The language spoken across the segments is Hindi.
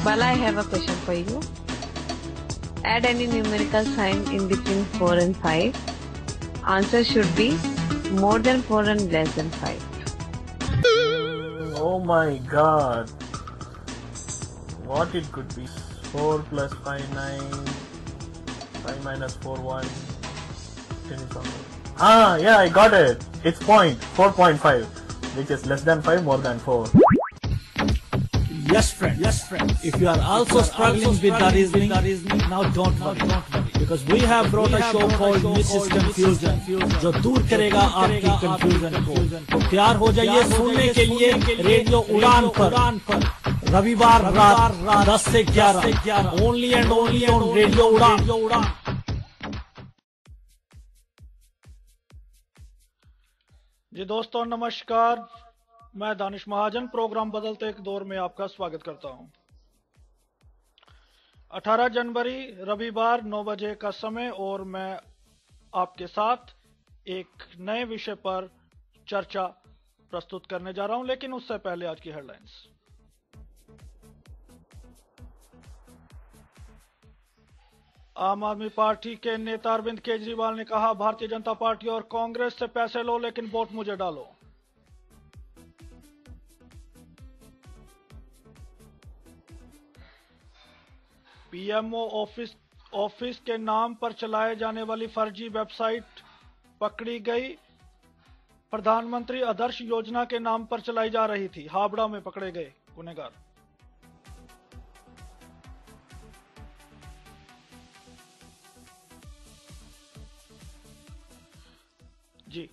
Bala, I have a question for you. Add any numerical sign in between 4 and 5. Answer should be more than 4 and less than 5. Oh my god. What it could be? 4 plus 5, 9. 5 minus 4, 1. 10 is something. Yeah, I got it. It's 4.5, which is less than 5, more than 4. Yes, friend. If you are also struggling with the reasoning, now don't worry. Because we have brought a show called Mrs. Confusion, जो दूर करेगा आपकी confusion को। तो तैयार हो जाइए सुनने के लिए रेडियो उड़ान पर रविवार रात 10 से 11 only and only on radio उड़ान। जी दोस्तों नमस्कार, मैं दानिश महाजन प्रोग्राम बदलते एक दौर में आपका स्वागत करता हूं। 18 जनवरी रविवार 9 बजे का समय और मैं आपके साथ एक नए विषय पर चर्चा प्रस्तुत करने जा रहा हूं, लेकिन उससे पहले आज की हेडलाइंस। आम आदमी पार्टी के नेता अरविंद केजरीवाल ने कहा, भारतीय जनता पार्टी और कांग्रेस से पैसे लो लेकिन वोट मुझे डालो। पीएमओ ऑफिस के नाम पर चलाए जाने वाली फर्जी वेबसाइट पकड़ी गई। प्रधानमंत्री आदर्श योजना के नाम पर चलाई जा रही थी। हावड़ा में पकड़े गए गुनहगार। जी,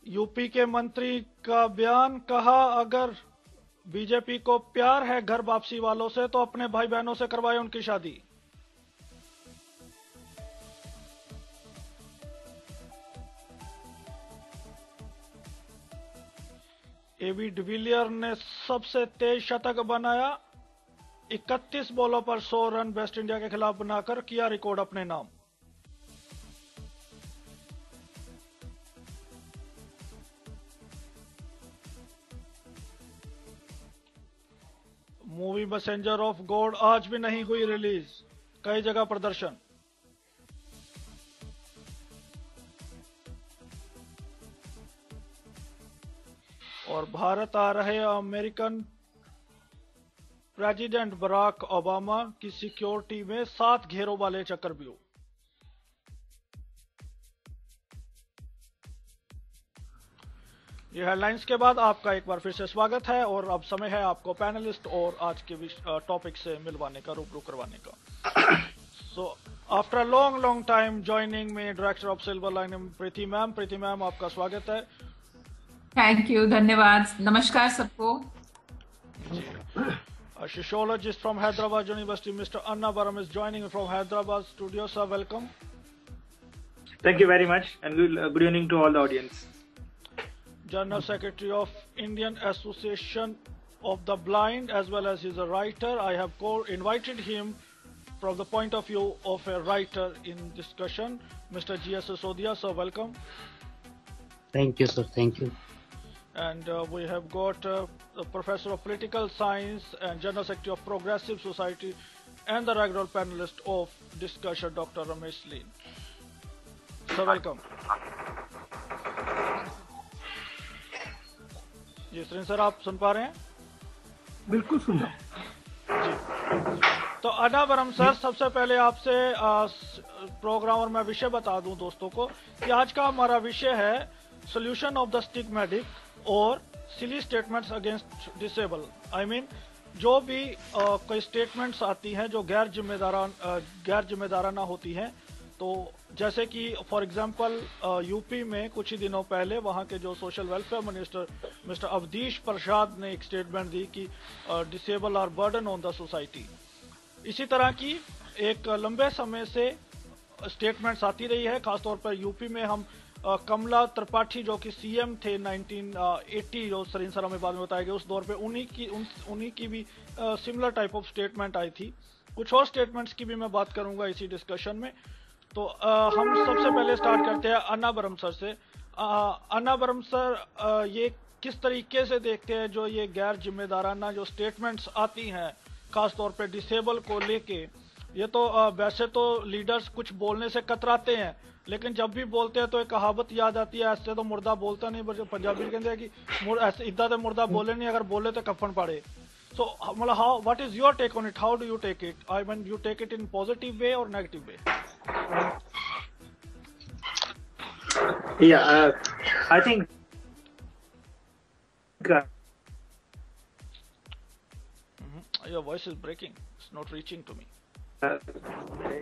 यूपी के मंत्री का बयान, कहा अगर बीजेपी को प्यार है घर वापसी वालों से तो अपने भाई बहनों से करवाए उनकी शादी। एबी डिविलियर ने सबसे तेज शतक बनाया। 31 बॉलों पर 100 रन वेस्ट इंडिया के खिलाफ बनाकर किया रिकॉर्ड अपने नाम। मूवी मैसेंजर ऑफ गॉड आज भी नहीं हुई रिलीज, कई जगह प्रदर्शन। और भारत आ रहे अमेरिकन प्रेसिडेंट बराक ओबामा की सिक्योरिटी में 7 घेरों वाले चक्रव्यूह। ये हेडलाइंस के बाद आपका एक बार फिर से स्वागत है और अब समय है आपको पैनलिस्ट और आज के टॉपिक से मिलवाने का, रूबरू करवाने का। So after long time joining में director of silver line Preeti ma'am आपका स्वागत है। थैंक यू, धन्यवाद, नमस्कार सबको। Sociologist from Hyderabad university mister Annavaram is joining from Hyderabad studio. Sir welcome. Thank you very much and good evening to all the audience. General Secretary of Indian Association of the Blind, as well as he's a writer. I have invited him from the point of view of a writer in discussion, Mr. G.S. Sodia. Sir, welcome. Thank you, sir. Thank you. And we have got a Professor of Political Science and General Secretary of Progressive Society and the regular panelist of discussion, Dr. Ramesh Leen. Sir, welcome. Ji Shri sir, आप सुन पा रहे हैं? बिल्कुल सुन रहा हूं। जी, तो अन्नावरम सर, सबसे पहले आपसे प्रोग्राम और मैं विषय बता दूं दोस्तों को कि आज का हमारा विषय है सोल्यूशन ऑफ द स्टिग्मेटिक और silly statements against disable. I mean जो भी कोई स्टेटमेंट्स आती हैं जो गैर जिम्मेदाराना होती हैं, तो जैसे कि फॉर एग्जांपल यूपी में कुछ ही दिनों पहले वहां के जो social welfare minister mister Awadhish Prasad ने एक स्टेटमेंट दी कि disable are burden on the society. इसी तरह की एक लंबे समय से स्टेटमेंट्स आती रही है। खासतौर पर यूपी में हम कमला त्रिपाठी जो कि सीएम थे 1980, जो सरिंसर में बाद में बताया गया, उस दौर पे उन्हीं की भी सिमिलर टाइप ऑफ स्टेटमेंट आई थी। कुछ और स्टेटमेंट्स की भी मैं बात करूंगा इसी डिस्कशन में। तो हम सबसे पहले स्टार्ट करते हैं अन्नावरम सर से। अन्नावरम सर, ये किस तरीके से देखते हैं जो ये गैर जिम्मेदाराना जो स्टेटमेंट्स आती हैं खास तौर पे डिसेबल को लेके। ये तो वैसे तो लीडर्स कुछ बोलने से कतराते हैं, लेकिन जब भी बोलते हैं तो एक कहावत याद आती है, ऐसे तो मुर्दा बोलता नहीं, बल्कि पंजाबी कहते हैं कि ऐसे इदा तो मुर्दा बोले नहीं, अगर बोले तो कफन पाड़े। So, how? What is your take on it? How do you take it? I mean, you take it in positive way or negative way? Yeah, I think your voice is breaking. It's not reaching to me.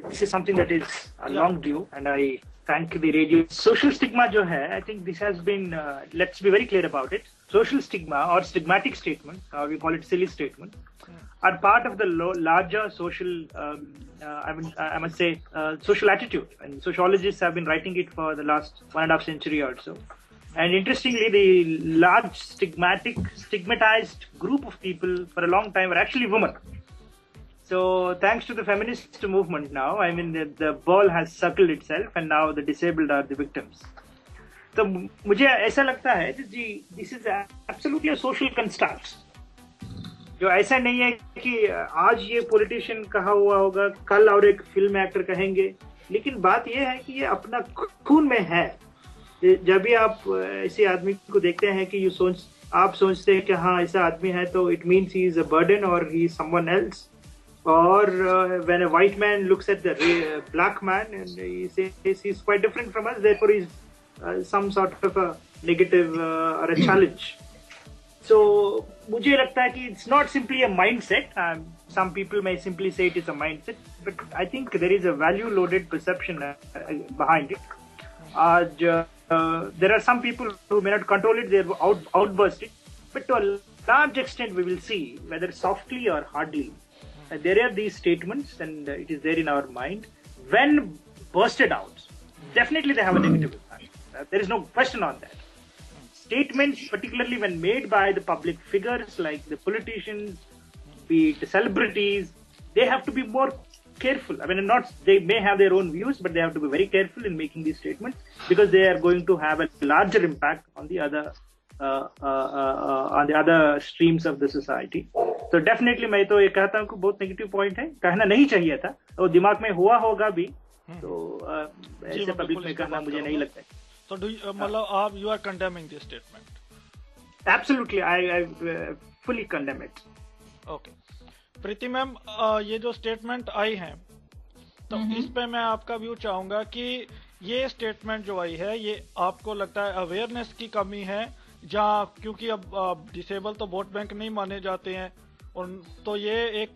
this is something that is long due, and I thank the radio. Social stigma, jo hai, I think this has been. Let's be very clear about it. Social stigma or stigmatic statement, we call it silly statement, are part of the larger social, I must say, social attitude. And sociologists have been writing it for the last 1.5 century or so. And interestingly, the large stigmatized group of people for a long time were actually women. So thanks to the feminist movement now, I mean, the ball has circled itself, and now the disabled are the victims. तो मुझे ऐसा लगता है जी, this is absolutely a social construct, जो ऐसा नहीं है कि आज ये पॉलिटिशियन कहा हुआ होगा, कल और एक फिल्म एक्टर कहेंगे, लेकिन बात ये है कि ये अपना खून में है। जब भी आप ऐसे आदमी को देखते हैं कि आप सोचते हैं कि हाँ ऐसा आदमी है, तो it means he is a burden और he is someone else. Or when a white man looks at the black man and he says he's quite different from us, therefore he's some sort of a negative or a challenge. So मुझे लगता है कि it's not simply a mindset. Some people may simply say it is a mindset, but I think there is a value-loaded perception behind it. There are some people who may not control it; they outburst it, but to a large extent, we will see, whether softly or hardly, there are these statements, and it is there in our mind. When bursted out, definitely they have a negative impact. There is no question on that. Statements, particularly when made by the public figures like the politicians, be it the celebrities, they have to be more careful. I mean, they may have their own views, but they have to be very careful in making these statements, because they are going to have a larger impact on the other streams of the society. तो डेफिनेटली मैं तो ये कहता हूँ कि बहुत नेगेटिव पॉइंट है, कहना नहीं चाहिए था, और दिमाग में हुआ होगा भी, तो ऐसे पब्लिक में कहना मुझे नहीं लगता है। तो मतलब आप you are condemning this statement? Absolutely, I fully condemn it. Okay Preeti ma'am, ये जो स्टेटमेंट आई है, तो इस पे मैं आपका व्यू चाहूंगा कि ये स्टेटमेंट जो आई है, ये आपको लगता है अवेयरनेस की कमी है, जहाँ क्योंकि अब डिसेबल तो वोट बैंक नहीं माने जाते हैं, और तो ये एक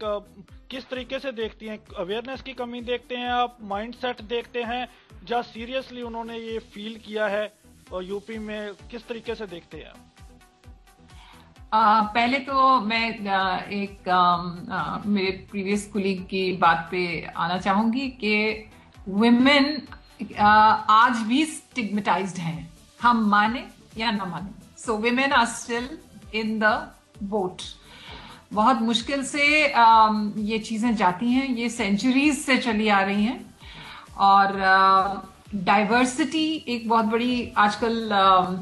किस तरीके से देखती हैं? अवेयरनेस की कमी देखते हैं आप, माइंडसेट देखते हैं, या सीरियसली उन्होंने ये फील किया है, और यूपी में किस तरीके से देखते हैं? पहले तो मैं मेरे प्रीवियस कुलीग की बात पे आना चाहूंगी कि वुमेन आज भी स्टिग्मेटाइज्ड हैं, हम माने या ना माने। So women are still in the boat. बहुत मुश्किल से ये चीजें जाती हैं, ये सेंचुरीज से चली आ रही हैं, और डाइवर्सिटी एक बहुत बड़ी आजकल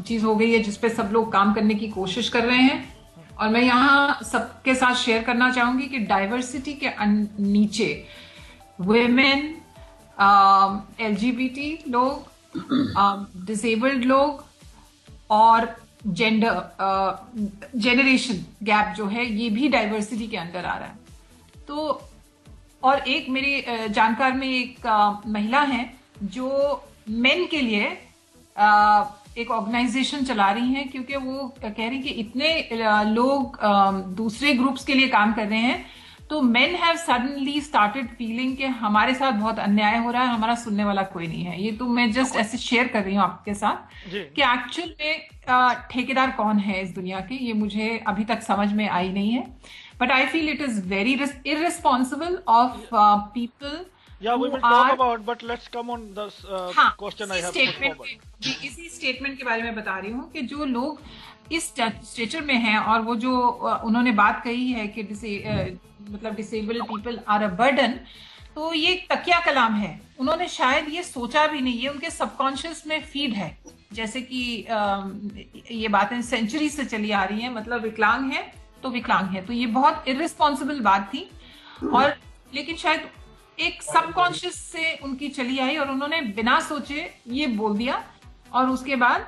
चीज हो गई है जिसपे सब लोग काम करने की कोशिश कर रहे हैं। और मैं यहाँ सबके साथ शेयर करना चाहूंगी कि डाइवर्सिटी के नीचे वुमेन, एलजीबीटी लोग, डिसेबल्ड लोग और जेनरेशन गैप जो है, ये भी डाइवर्सिटी के अंदर आ रहा है। तो और एक मेरे जानकार में एक महिला है जो मेन के लिए एक ऑर्गेनाइजेशन चला रही हैं, क्योंकि वो कह रही हैं कि इतने लोग दूसरे ग्रुप्स के लिए काम कर रहे हैं, तो men have suddenly started feeling कि हमारे साथ बहुत अन्याय हो रहा है, हमारा सुनने वाला कोई नहीं है। ये तो मैं जस्ट ऐसे शेयर कर रही हूँ आपके साथ कि एक्चुअल में ठेकेदार कौन है इस दुनिया के, ये मुझे अभी तक समझ में आई नहीं है। But I feel it is very irresponsible of people. Yeah, we will talk about, but let's come on the question I have put forward. इसी स्टेटमेंट के बारे में बता रही हूँ कि जो लोग इस स्टेचर में हैं, और वो जो उन्होंने बात कही है कि मतलब disabled people are a burden, तो ये तकिया कलाम है। उन्होंने शायद ये सोचा भी नहीं, ये उनके सबकॉन्शियस में फीड है। जैसे कि ये बातें सेंचुरी से चली आ रही हैं, मतलब विकलांग है तो विकलांग है, तो ये बहुत इररिस्पॉन्सिबल बात थी। और लेकिन शायद एक सबकॉन्शियस से उनकी चली आई और उन्होंने बिना सोचे ये बोल दिया, और उसके बाद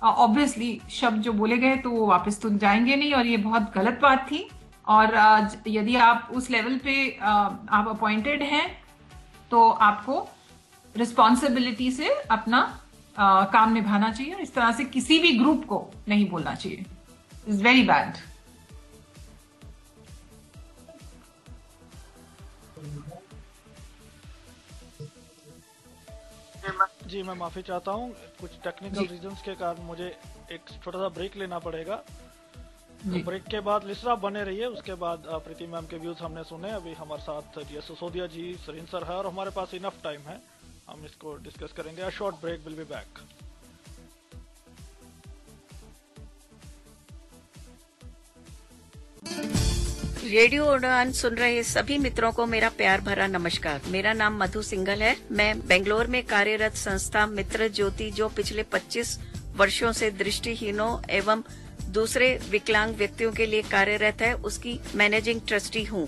ऑब्वियसली शब्द जो बोले गए तो वो वापस तो जाएंगे नहीं, और ये बहुत गलत बात थी। और यदि आप उस लेवल पे आप अपॉइंटेड हैं तो आपको रिस्पॉन्सिबिलिटी से अपना काम निभाना चाहिए, और इस तरह से किसी भी ग्रुप को नहीं बोलना चाहिए। It's very bad. जी मैं माफी चाहता हूँ, कुछ टेक्निकल रीजंस के कारण मुझे एक छोटा सा ब्रेक लेना पड़ेगा। तो ब्रेक के बाद लिसरा बने रहिए, उसके बाद प्रीति मैम के व्यूज हमने सुने। अभी हमारे साथ जी सिसोदिया जी, सरीन सर है, और हमारे पास इनफ टाइम है, हम इसको डिस्कस करेंगे। A short break, will be back. Radio Udaan सुन रहे सभी मित्रों को मेरा प्यार भरा नमस्कार। मेरा नाम मधु सिंघल है। मैं बेंगलोर में कार्यरत संस्था मित्र ज्योति, जो पिछले 25 वर्षों से दृष्टिहीनों एवं दूसरे विकलांग व्यक्तियों के लिए कार्यरत है, उसकी मैनेजिंग ट्रस्टी हूँ।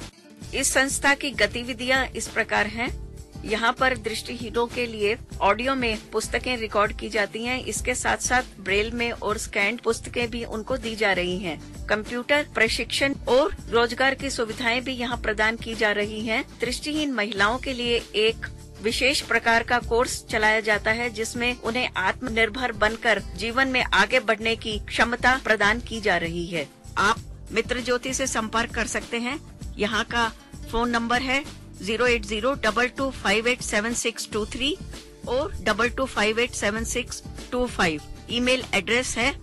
इस संस्था की गतिविधियाँ इस प्रकार हैं। यहाँ पर दृष्टिहीनों के लिए ऑडियो में पुस्तकें रिकॉर्ड की जाती हैं। इसके साथ साथ ब्रेल में और स्कैन्ड पुस्तकें भी उनको दी जा रही हैं। कंप्यूटर प्रशिक्षण और रोजगार की सुविधाएं भी यहाँ प्रदान की जा रही हैं। दृष्टिहीन महिलाओं के लिए एक विशेष प्रकार का कोर्स चलाया जाता है, जिसमें उन्हें आत्मनिर्भर बनकर जीवन में आगे बढ़ने की क्षमता प्रदान की जा रही है। आप मित्र ज्योति से संपर्क कर सकते हैं। यहाँ का फोन नंबर है 08022587623 और 22587625। ईमेल एड्रेस है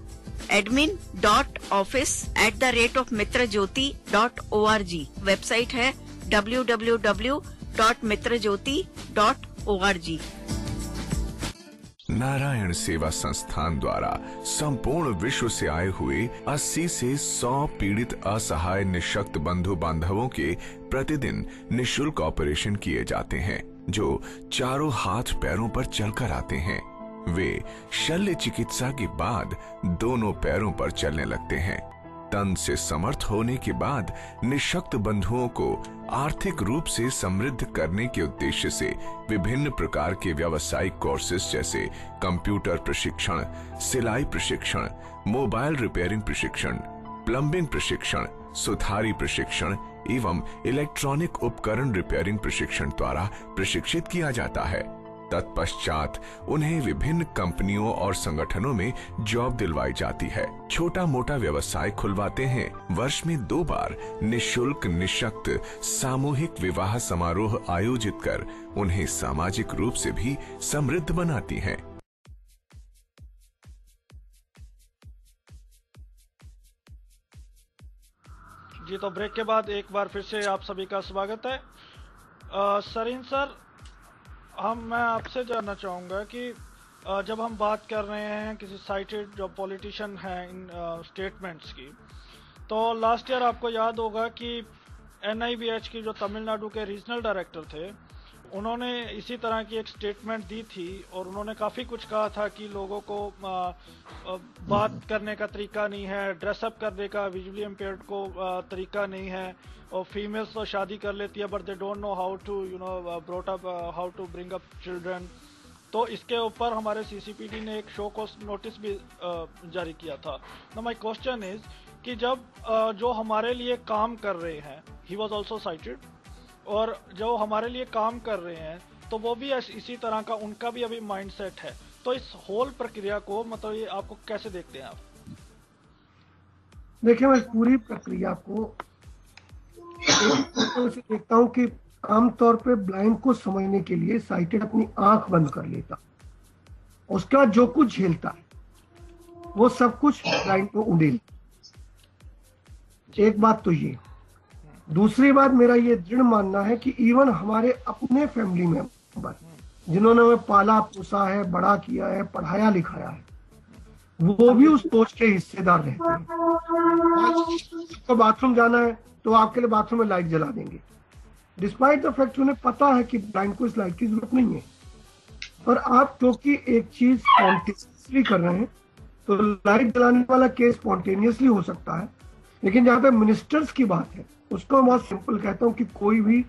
admin.office@mitrajyoti.org। वेबसाइट है www.mitrajyoti.org। नारायण सेवा संस्थान द्वारा संपूर्ण विश्व से आए हुए 80 से 100 पीड़ित असहाय निःशक्त बंधु बांधवों के प्रतिदिन निःशुल्क ऑपरेशन किए जाते हैं, जो चारों हाथ पैरों पर चलकर आते हैं। वे शल्य चिकित्सा के बाद दोनों पैरों पर चलने लगते हैं। तन से समर्थ होने के बाद निःशक्त बंधुओं को आर्थिक रूप से समृद्ध करने के उद्देश्य से विभिन्न प्रकार के व्यावसायिक कोर्सेज जैसे कंप्यूटर प्रशिक्षण, सिलाई प्रशिक्षण, मोबाइल रिपेयरिंग प्रशिक्षण, प्लम्बिंग प्रशिक्षण, सुथारी प्रशिक्षण एवं इलेक्ट्रॉनिक उपकरण रिपेयरिंग प्रशिक्षण द्वारा प्रशिक्षित किया जाता है। तत्पश्चात उन्हें विभिन्न कंपनियों और संगठनों में जॉब दिलवाई जाती है। छोटा मोटा व्यवसाय खुलवाते हैं। वर्ष में 2 बार निःशुल्क निःशक्त सामूहिक विवाह समारोह आयोजित कर उन्हें सामाजिक रूप से भी समृद्ध बनाती हैं। जी तो ब्रेक के बाद एक बार फिर से आप सभी का स्वागत है। सरीन सर, मैं आपसे जानना चाहूँगा कि जब हम बात कर रहे हैं किसी साइटेड जो पॉलिटिशियन हैं इन स्टेटमेंट्स की, तो लास्ट ईयर आपको याद होगा कि NIBH की जो तमिलनाडु के रीजनल डायरेक्टर थे, उन्होंने इसी तरह की एक स्टेटमेंट दी थी और उन्होंने काफ़ी कुछ कहा था कि लोगों को बात करने का तरीका नहीं है, ड्रेसअप करने का विजुअली इम्पेयर्ड को तरीका नहीं है, और फीमेल्स तो शादी कर लेती है but they don't know how to brought up, how to bring up children. तो इसके ऊपर हमारे CCPD ने एक शो कॉज नोटिस भी जारी किया था। ना माय क्वेश्चन इज कि जब जो हमारे लिए काम कर रहे हैं, ही वाज आल्सो साइटेड, और जो हमारे लिए काम कर रहे हैं तो वो भी इसी तरह का उनका भी अभी माइंडसेट है। तो इस होल प्रक्रिया को मतलब ये आपको कैसे देखते हैं आप? देखिए, मैं पूरी प्रक्रिया को से देखता हूँ कि आमतौर पे ब्लाइंड को समझने के लिए साइटेड अपनी आंख बंद कर लेता, उसके बाद जो कुछ झेलता है वो सब कुछ ब्लाइंड को उड़ेल। एक बात तो ये। दूसरी बात, मेरा ये दृढ़ मानना है कि इवन हमारे अपने फैमिली मेंबर जिन्होंने हमें पाला पोसा है, बड़ा किया है, पढ़ाया लिखाया है, वो भी उस सोच के हिस्सेदार रहते हैं। आपको बाथरूम जाना है तो आपके लिए बाथरूम में लाइट जला देंगे, डिस्पाइट द फैक्ट उन्हें पता है कि ब्लाइंड को इस लाइट की जरूरत नहीं है। पर आप क्योंकि एक चीज स्पॉन्टेनियसली कर रहे हैं, तो लाइट जलाने वाला केस स्पॉन्टेनियसली हो सकता है, लेकिन जहां पे मिनिस्टर्स की बात है उसको बहुत सिंपल कहता हूँ कि कोई भी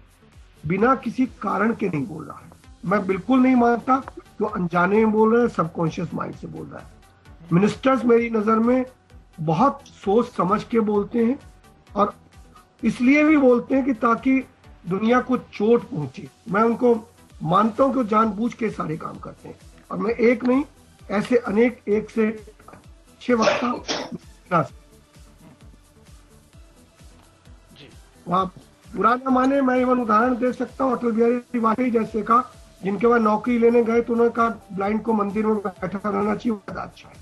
बिना किसी कारण के नहीं बोल रहा है। मैं बिल्कुल नहीं मानता कि वो अनजाने में बोल रहे हैं, सबकॉन्शियस माइंड से बोल रहा है। मिनिस्टर्स मेरी नजर में बहुत सोच समझ के बोलते हैं, और इसलिए भी बोलते हैं कि ताकि दुनिया को चोट पहुंचे। मैं उनको मानता हूं कि वो जानबूझ के सारे काम करते हैं, और मैं एक नहीं, ऐसे अनेक एक से अच्छे वक्ता वहां बुरा न माने। मैं इवन उदाहरण दे सकता हूँ, अटल बिहारी वाजपेयी जैसे का, जिनके बाद नौकरी लेने गए तो उन्होंने कहा ब्लाइंड को मंदिर में बैठा रहना चाहिए, ज्यादा अच्छा है।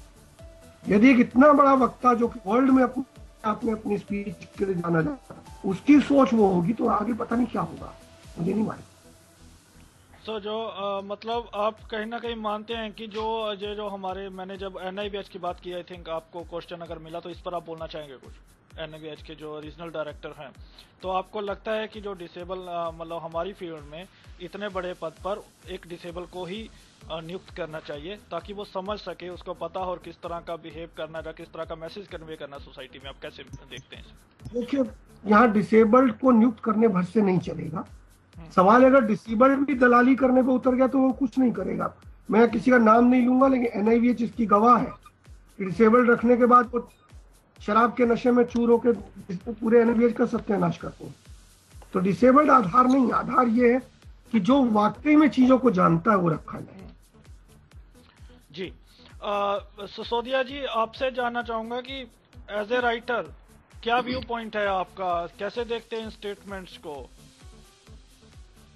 यदि एक इतना बड़ा वक्ता जो कि वर्ल्ड में अपनी स्पीच के लिए जाना जाता है, उसकी सोच वो होगी तो आगे पता नहीं क्या होगा, मुझे नहीं मालूम। मतलब आप कहीं ना कहीं मानते हैं कि जो हमारे, मैंने जब NIBH की बात की, आई थिंक आपको क्वेश्चन अगर मिला तो इस पर आप बोलना चाहेंगे कुछ? NIBH के जो रीजनल डायरेक्टर हैं, तो आपको लगता है कि जो डिसेबल मतलब हमारी फील्ड में इतने बड़े पद पर एक डिसेबल को ही नियुक्त करना चाहिए ताकि वो समझ सके, उसको पता हो और किस तरह का बिहेव करना है, किस तरह का मैसेज कन्वे करना सोसाइटी में? आप कैसे देखते हैं? देखिए, यहाँ डिसेबल्ड को नियुक्त करने भर से नहीं चलेगा। सवाल अगर डिसेबल्ड भी दलाली करने पे उतर गया तो वो कुछ नहीं करेगा। मैं किसी का नाम नहीं लूंगा, लेकिन NIBH इसकी गवाह है कि डिसेबल्ड रखने के बाद वो शराब के नशे में चूर होकर पूरे NIBH का सत्यानाश करते हैं। तो डिसेबल्ड आधार नहीं, आधार ये है कि जो वाकई में चीजों को जानता है वो रखा जाए। जी, सिसोदिया जी, आपसे जानना चाहूंगा कि एज ए राइटर क्या व्यू पॉइंट है आपका, कैसे देखते हैं इन स्टेटमेंट्स को?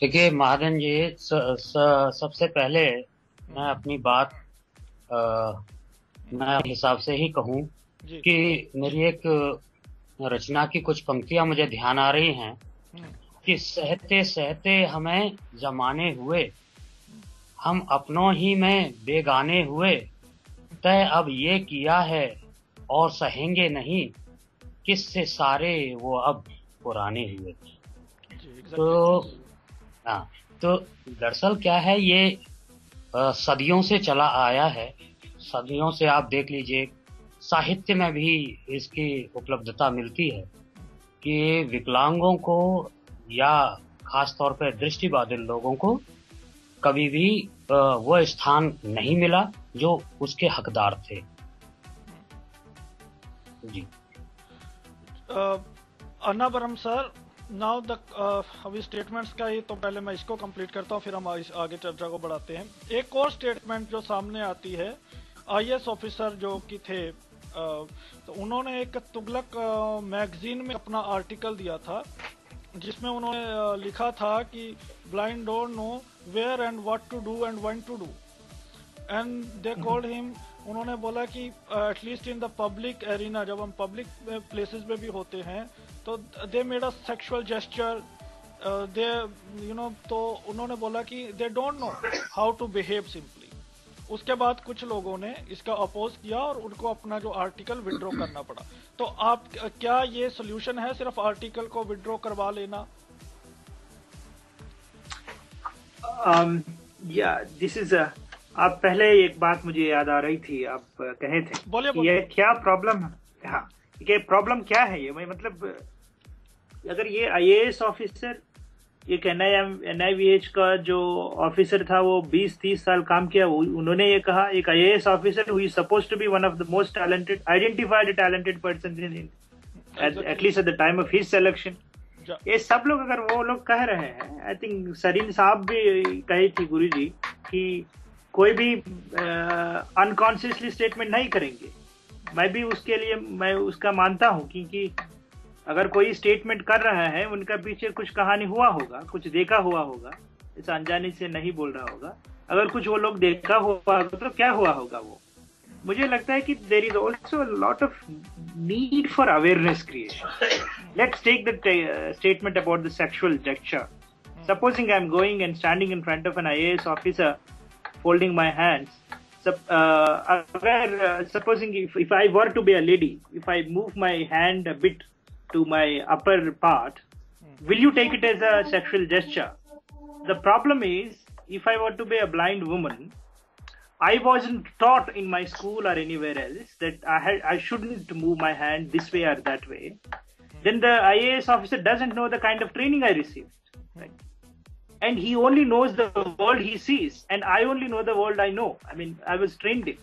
देखिए महाजन जी, सबसे पहले मैं अपनी बात मैं हिसाब से ही कहूँ कि मेरी एक रचना की कुछ पंक्तियां मुझे ध्यान आ रही हैं कि सहते सहते हमें जमाने हुए, हम अपनों ही में बेगाने हुए, तय अब ये किया है और सहेंगे नहीं, किससे सारे वो अब पुराने हुए। तो दरअसल क्या है, ये सदियों से चला आया है। सदियों से आप देख लीजिए, साहित्य में भी इसकी उपलब्धता मिलती है कि विकलांगों को या खास तौर पर दृष्टिबाधित लोगों को कभी भी वो स्थान नहीं मिला जो उसके हकदार थे। जी अन्नावरम सर, नाउ द अभी स्टेटमेंट्स का ही, तो पहले मैं इसको कंप्लीट करता हूँ, फिर हम आगे चर्चा को बढ़ाते हैं। एक और स्टेटमेंट जो सामने आती है, IAS ऑफिसर जो कि थे, तो उन्होंने एक तुगलक मैगजीन में अपना आर्टिकल दिया था जिसमें उन्होंने लिखा था कि blind don't know where and what to do and when to do, and they called him. उन्होंने बोला कि at least in the public arena, जब हम पब्लिक प्लेसेस में भी होते हैं तो they made a sexual gesture, they तो उन्होंने बोला कि they don't know how to behave simply. उसके बाद कुछ लोगों ने इसका अपोज किया और उनको अपना जो आर्टिकल विड्रॉ करना पड़ा। तो आप क्या ये सोल्यूशन है सिर्फ आर्टिकल को विड्रॉ करवा लेना? दिस इज आप पहले एक बात मुझे याद आ रही थी, आप कहे थे बोलिए ये क्या प्रॉब्लम है। हाँ, ये प्रॉब्लम क्या है? ये मतलब अगर ये IAS ऑफिसर, एक NIBH का जो ऑफिसर था, वो 20-30 साल काम किया, उन्होंने ये कहा, एक IAS officer who is supposed to be one of the most talented, identified talented person in at least at the time of his selection. ये सब लोग अगर वो लोग कह रहे हैं, आई थिंक सरीन साहब भी कही थी गुरुजी कि कोई भी अनकॉन्शियसली स्टेटमेंट नहीं करेंगे। मैं भी उसके लिए मैं उसका मानता हूँ, क्योंकि अगर कोई स्टेटमेंट कर रहा है, उनका पीछे कुछ कहानी हुआ होगा, कुछ देखा हुआ होगा, इस अनजाने से नहीं बोल रहा होगा। अगर कुछ वो लोग देखा हुआ होगा तो क्या हुआ होगा वो। मुझे लगता है कि there is also a lot of need for awareness creation. Let's take the statement about the sexual gesture. Supposing I am going and standing in front of an IAS officer folding my hands. Supposing if I were to be a lady, if I move my hand a bit to my upper part, will you take it as a sexual gesture? The problem is, if I were to be a blind woman, I wasn't taught in my school or anywhere else that I shouldn't move my hand this way or that way. then the IAS officer doesn't know the kind of training I received. Right? And he only knows the world he sees, and I only know the world I know. I mean, I was trained in.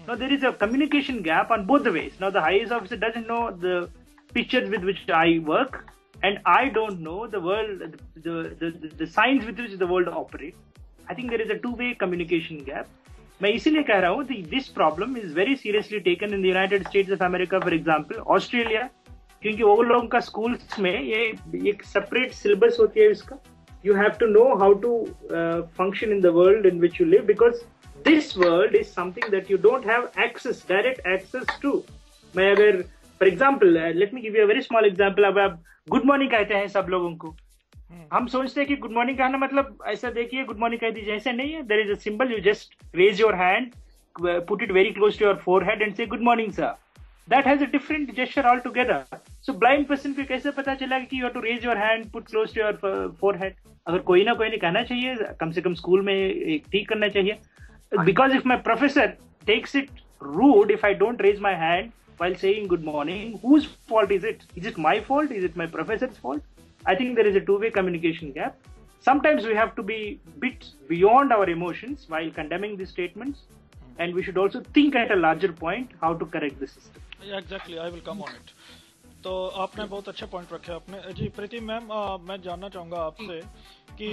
Now, there is a communication gap on both the ways. Now, the IAS officer doesn't know the pictures with which I work, and I don't know the world, the signs with which the world operates. I think there is a two-way communication gap. मैं इसीलिए कह रहा हूँ this problem is very seriously taken in the United States of America, for example, Australia, क्योंकि वो लोगों का schools में ये एक separate syllabus होती है इसका. You have to know how to function in the world in which you live, because this world is something that you don't have direct access to. मैं अगर, for example, let me give you a very small example. अब आप good morning कहते हैं सब लोगों को. हम सोचते हैं कि गुड मॉर्निंग कहना मतलब ऐसा देखिए गुड मॉर्निंग कह दीजिए, ऐसा नहीं है. There is a symbol, you just raise your hand, put it very close to your forehead and say good morning sir. That has a different gesture all together. So blind person को कैसे पता चला कि you have to raise your hand, put close to your forehead? अगर कोई ना कोई ने कहना चाहिए, कम से कम स्कूल में ठीक करना चाहिए. Because if my professor takes it rude if I don't raise my hand while saying good morning, whose fault is it? Is it my fault? Is it my professor's fault? I think there is a two-way communication gap. Sometimes we have to be bit beyond our emotions while condemning these statements, and we should also think at a larger point how to correct the system. Yeah, exactly. I will come on it. तो आपने बहुत अच्छे पॉइंट रखे अपने जी. प्रीति मैम, मैं जानना चाहूँगा आपसे कि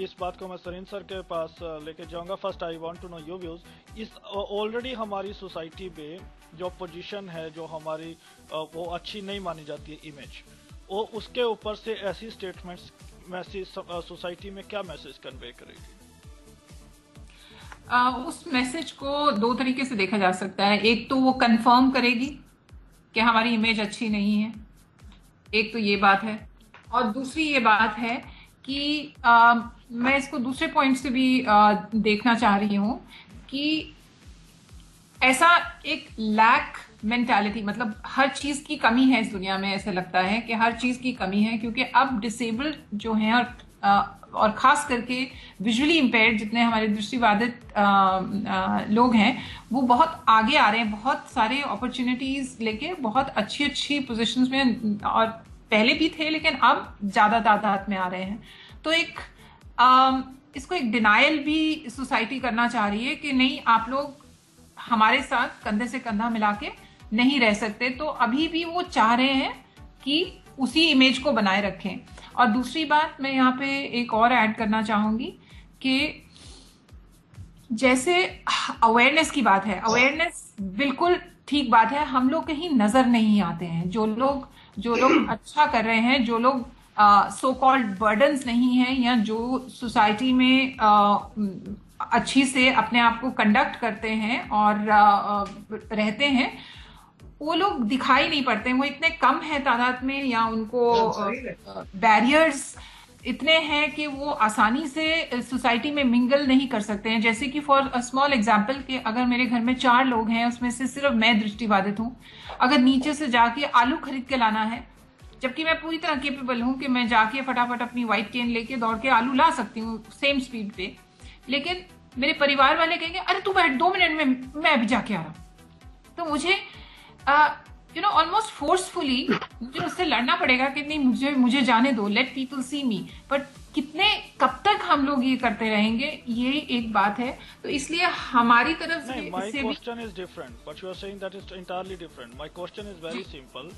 इस बात को मैं सरीन सर के पास लेके जाऊँगा. First I want to know your views. इस ऑलरेडी हमारी सोसाइटी में जो पोजीशन है जो हमारी वो अच्छी नहीं मानी जाती है इमेज, और उसके ऊपर से ऐसी स्टेटमेंट्स मैसेज सोसाइटी में क्या मैसेज कन्वे करेगी? उस मैसेज को दो तरीके से देखा जा सकता है. एक तो वो कंफर्म करेगी कि हमारी इमेज अच्छी नहीं है, एक तो ये बात है. और दूसरी ये बात है कि मैं इसको दूसरे पॉइंट से भी देखना चाह रही हूँ कि ऐसा एक लैक मेंटालिटी, मतलब हर चीज की कमी है इस दुनिया में. ऐसे लगता है कि हर चीज की कमी है, क्योंकि अब डिसेबल्ड जो हैं और खास करके विजुअली इम्पेयर्ड जितने हमारे दृष्टिबाधित लोग हैं वो बहुत आगे आ रहे हैं. बहुत सारे अपॉर्चुनिटीज लेके बहुत अच्छी अच्छी पोजीशंस में, और पहले भी थे लेकिन अब ज्यादा तादाद में आ रहे हैं. तो एक इसको एक डिनायल भी सोसाइटी करना चाह रही है कि नहीं, आप लोग हमारे साथ कंधे से कंधा मिला के नहीं रह सकते. तो अभी भी वो चाह रहे हैं कि उसी इमेज को बनाए रखें. और दूसरी बात मैं यहाँ पे एक और ऐड करना चाहूंगी कि जैसे अवेयरनेस की बात है, अवेयरनेस बिल्कुल ठीक बात है. हम लोग कहीं नजर नहीं आते हैं. जो लोग अच्छा कर रहे हैं, जो लोग सो कॉल्ड बर्डन्स नहीं हैं, या जो सोसाइटी में अच्छी से अपने आप को कंडक्ट करते हैं और रहते हैं, वो लोग दिखाई नहीं पड़ते. वो इतने कम है तादाद में, या उनको बैरियर्स इतने हैं कि वो आसानी से सोसाइटी में मिंगल नहीं कर सकते हैं. जैसे कि फॉर अ स्मॉल एग्जांपल कि अगर मेरे घर में 4 लोग हैं, उसमें से सिर्फ मैं दृष्टिबाधित हूँ. अगर नीचे से जाके आलू खरीद के लाना है, जबकि मैं पूरी तरह केपेबल हूँ कि मैं जाके फटाफट अपनी व्हाइट केन लेके दौड़ के आलू ला सकती हूँ सेम स्पीड पे, लेकिन मेरे परिवार वाले कहेंगे अरे तू बैठ 2 मिनट में मैं अभी जाके आ रहा हूँ. तो मुझे ऑलमोस्ट फोर्सफुली मुझे उससे लड़ना पड़ेगा कि नहीं, मुझे जाने दो, let people see me. But कब तक हम लोग ये करते रहेंगे, ये एक बात है. तो इसलिए हमारी तरफ से my question is different, but you are saying that is entirely different. My question is very simple.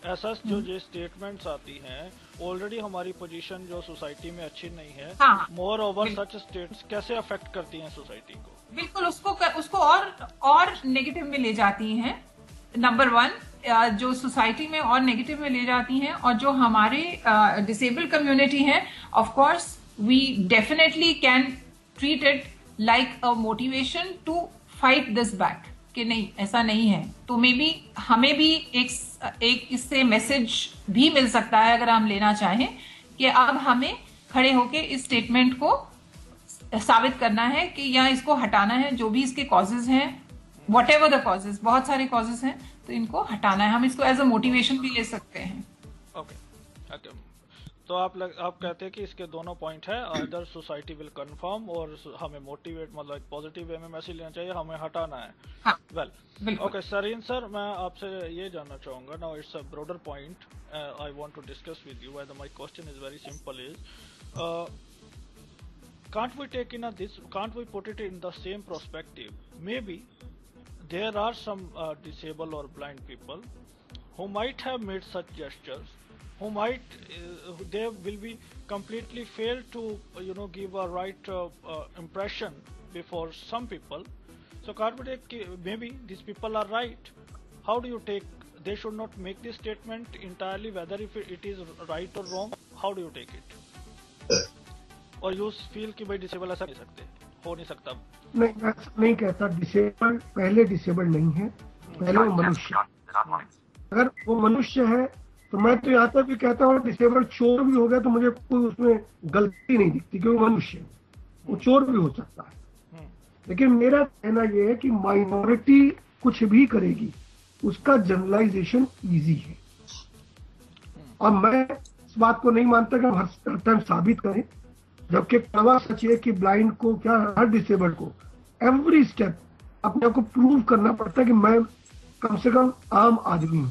ऐसा जो स्टेटमेंट्स आती हैं, ऑलरेडी हमारी पोजीशन जो सोसाइटी में अच्छी नहीं है, मोर ओवर सच स्टेट्स कैसे अफेक्ट करती हैं सोसाइटी को? बिल्कुल उसको और नेगेटिव में ले जाती हैं. नंबर 1, जो सोसाइटी में और नेगेटिव में ले जाती हैं. और जो हमारे डिसेबल्ड कम्युनिटी है, of course we definitely can treat it like a motivation to fight this back, कि नहीं ऐसा नहीं है. तो मे बी हमें भी एक इससे मैसेज भी मिल सकता है अगर हम लेना चाहें, कि अब हमें खड़े होके इस स्टेटमेंट को साबित करना है कि या इसको हटाना है. जो भी इसके कॉजेज हैं, वॉट एवर द कॉजेज, बहुत सारे कॉजेज हैं, तो इनको हटाना है. हम इसको एज अ मोटिवेशन भी ले सकते हैं. ओके. तो तो आप कहते हैं कि इसके दोनों पॉइंट है, अदर सोसाइटी विल कंफर्म और हमें मोटिवेट मतलब एक पॉजिटिव वे में मैसेज लेना चाहिए, हमें हटाना है। वेल ओके सरीन सर, मैं आपसे ये जानना चाहूंगा, now it's a broader point I want to discuss with you, my question is very simple, is can't we put it in the same perspective? Maybe there are some disabled or blind people who might have made such gestures, who might they will be completely fail to give a right impression before some people. So can't we take maybe these people are right? How do you take? They should not make this statement entirely, whether if it is right or wrong. How do you take it? और यू फील कि भाई डिसेबल ऐसा नहीं सकते, हो नहीं सकता? नहीं, मैं ऐसा नहीं कहता। डिसेबल पहले डिसेबल नहीं है, पहले वो मनुष्य। अगर वो मनुष्य है तो मैं तो यहाँ तक भी कहता हूँ डिसेबल चोर भी हो गया तो मुझे कोई उसमें गलती नहीं दिखती, क्योंकि मनुष्य है, वो चोर भी हो सकता है। लेकिन मेरा कहना ये है कि माइनॉरिटी कुछ भी करेगी उसका जनरलाइजेशन इजी है, और मैं इस बात को नहीं मानता कि हम हर टाइम साबित करें, जबकि कड़वा सच है कि ब्लाइंड को क्या हर डिसेबल्ड को एवरी स्टेप अपने आप को प्रूव करना पड़ता है कि मैं कम से कम आम आदमी हूं।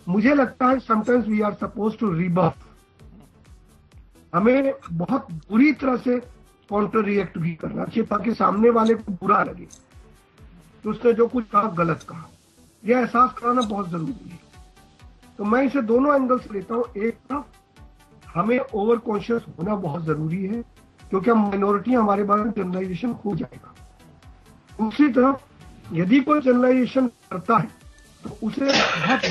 मुझे लगता है sometimes we are suppose to rebirth, हमें बहुत बुरी तरह से काउंटर रिएक्ट भी करना चाहिए ताकि सामने वाले को बुरा लगे तो उसने जो कुछ कहा गलत कहा, यह एहसास कराना बहुत जरूरी है। तो मैं इसे दोनों एंगल से लेता हूँ। एक तरफ हमें ओवर कॉन्शियस होना बहुत जरूरी है क्योंकि हम माइनॉरिटी हमारे बारे में जनरलाइजेशन हो जाएगा। दूसरी तरफ यदि कोई जनरलाइजेशन करता है तो उसे बहुत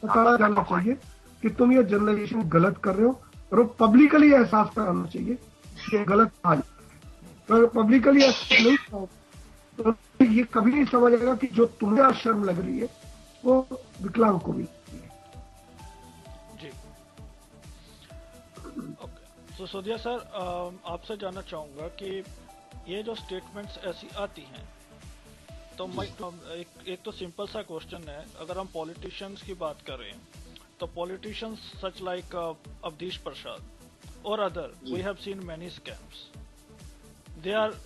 बताया जाना चाहिए कि तुम ये जनरलाइजेशन गलत कर रहे हो, और वो पब्लिकली एहसास कराना चाहिए कि ये गलत था। तो पब्लिकली एहसास नहीं कराओ तो ये कभी नहीं समझ आएगा कि जो तुम्हें आज शर्म लग रही है वो विकलांग को भी। तो सोदिया सर, आपसे जानना चाहूंगा कि ये जो स्टेटमेंट्स ऐसी आती हैं तो एक तो सिंपल सा क्वेश्चन है, अगर हम पॉलिटिशियंस की बात करें तो politicians such like Awadhesh Prasad और other, we have seen many scams, they are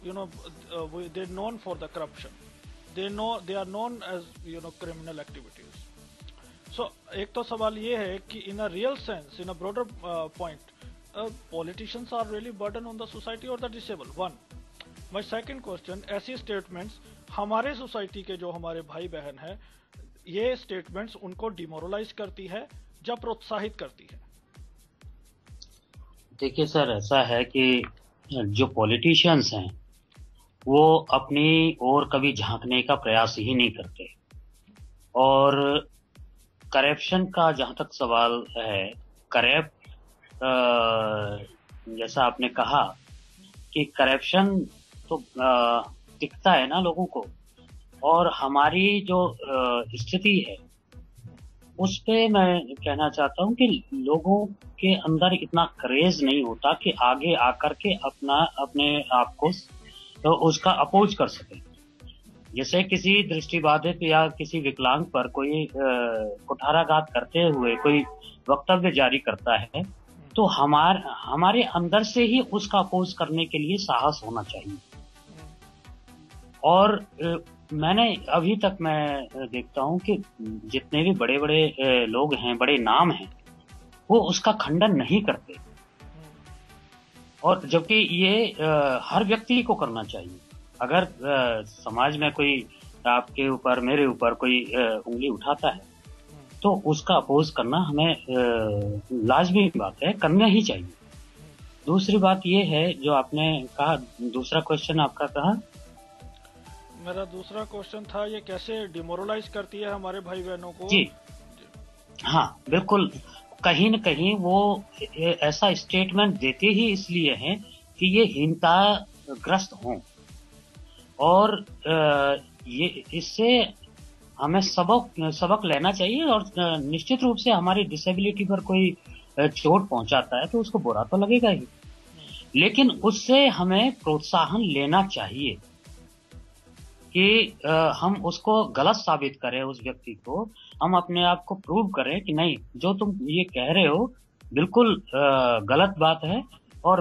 they are known for the corruption, they are known as criminal activities. So एक तो सवाल ये है कि in a real sense, in a broader point, politicians are really burden on the society or the disabled? One. My second question, ऐसी statements हमारे सोसाइटी के जो हमारे भाई बहन हैं, ये स्टेटमेंट्स उनको डिमोरलाइज करती है या प्रोत्साहित करती है? देखिए सर, ऐसा है कि जो पॉलिटिशियंस हैं वो अपनी ओर कभी झांकने का प्रयास ही नहीं करते, और करप्शन का जहां तक सवाल है, जैसा आपने कहा कि करप्शन तो दिखता है ना लोगों को, और हमारी जो स्थिति है उस पे मैं कहना चाहता हूं कि लोगों के अंदर इतना क्रेज नहीं होता कि आगे आकर के अपने आप को तो उसका अपोज कर सके। जैसे किसी दृष्टिबाधित या किसी विकलांग पर कोई कुठाराघात करते हुए कोई वक्तव्य जारी करता है तो हमारे अंदर से ही उसका अपोज करने के लिए साहस होना चाहिए। और मैंने अभी तक मैं देखता हूं कि जितने भी बड़े बड़े लोग हैं, बड़े नाम हैं, वो उसका खंडन नहीं करते, और जबकि ये हर व्यक्ति को करना चाहिए। अगर समाज में कोई आपके ऊपर, मेरे ऊपर कोई उंगली उठाता है तो उसका अपोज करना हमें लाजमी बात है, करना ही चाहिए। दूसरी बात ये है जो आपने कहा, दूसरा क्वेश्चन आपका कहा, मेरा दूसरा क्वेश्चन था ये कैसे डिमोरलाइज करती है हमारे भाई बहनों को? जी हाँ, बिल्कुल। कहीं न कहीं वो ऐसा स्टेटमेंट देते ही इसलिए हैं कि ये हीनताग्रस्त हों, और ये इससे हमें सबक लेना चाहिए। और निश्चित रूप से हमारी डिसेबिलिटी पर कोई चोट पहुंचाता है तो उसको बुरा तो लगेगा ही, लेकिन उससे हमें प्रोत्साहन लेना चाहिए कि हम उसको गलत साबित करें, उस व्यक्ति को हम अपने आप को प्रूव करें कि नहीं, जो तुम ये कह रहे हो बिल्कुल गलत बात है। और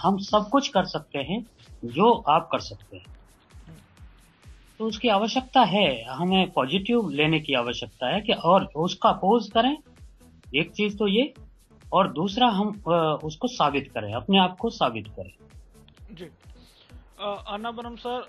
हम सब कुछ कर सकते हैं जो आप कर सकते हैं, तो उसकी आवश्यकता है, हमें पॉजिटिव लेने की आवश्यकता है कि और उसका अपोज करें, एक चीज तो ये, और दूसरा हम उसको साबित करें, अपने आप को साबित करें। जी अन्नावरम सर,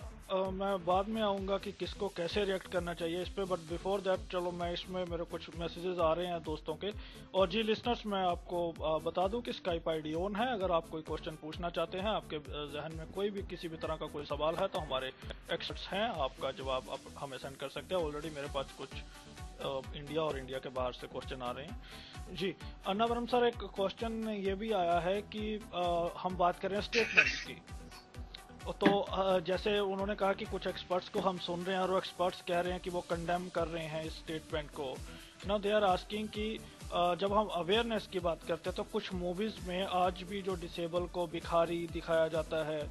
मैं बाद में आऊंगा कि किसको कैसे रिएक्ट करना चाहिए इस पे, बट बिफोर दैट चलो मैं इसमें मेरे कुछ मैसेजेस आ रहे हैं दोस्तों के। और जी लिसनर्स, मैं आपको बता दूं कि स्काइप आईडी ऑन है। अगर आप कोई क्वेश्चन पूछना चाहते हैं, आपके जहन में कोई भी किसी भी तरह का कोई सवाल है, तो हमारे एक्सपर्ट्स हैं, आपका जवाब आप हमें सेंड कर सकते हैं। ऑलरेडी मेरे पास कुछ इंडिया और इंडिया के बाहर से क्वेश्चन आ रहे हैं। जी अन्नावरम सर, एक क्वेश्चन ये भी आया है कि हम बात कर रहे हैं स्टेटमेंट्स की, तो जैसे उन्होंने कहा कि कुछ एक्सपर्ट्स को हम सुन रहे हैं और वो एक्सपर्ट्स कह रहे हैं कि वो कंडेम कर रहे हैं इस स्टेटमेंट को। नाउ दे आर आस्किंग कि जब हम अवेयरनेस की बात करते हैं तो कुछ मूवीज में आज भी जो डिसेबल को भिखारी दिखाया जाता है,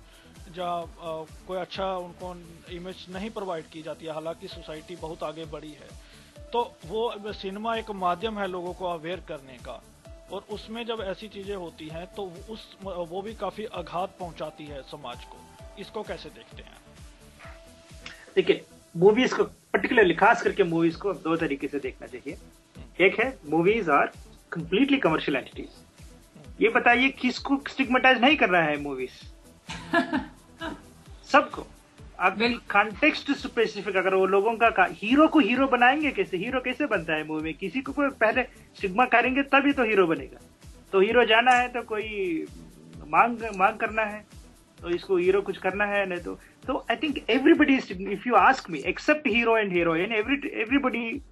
जहाँ कोई अच्छा उनको इमेज नहीं प्रोवाइड की जाती है, हालांकि सोसाइटी बहुत आगे बढ़ी है। तो वो सिनेमा एक माध्यम है लोगों को अवेयर करने का, और उसमें जब ऐसी चीजें होती हैं तो वो भी काफी आघात पहुंचाती है समाज को। इसको कैसे देखते हैं? देखिए, मूवीज को पर्टिकुलरली खास करके मूवीज को दो तरीके से देखना चाहिए। एक है movies are completely commercial entities. ये बताइए किसको स्टिग्मेटाइज नहीं कर रहा है मूवीज? सबको। अगर कॉन्टेक्स्ट स्पेसिफिक, अगर वो लोगों का हीरो को हीरो बनाएंगे कैसे? हीरो कैसे बनता है मूवी में? किसी को पहले स्टिग्मा करेंगे तभी तो हीरो बनेगा। तो हीरो जाना है तो कोई मांग करना है, तो इसको हीरो कुछ करना है, नहीं तो I think everybody, if you ask me, except hero and heroine, everybody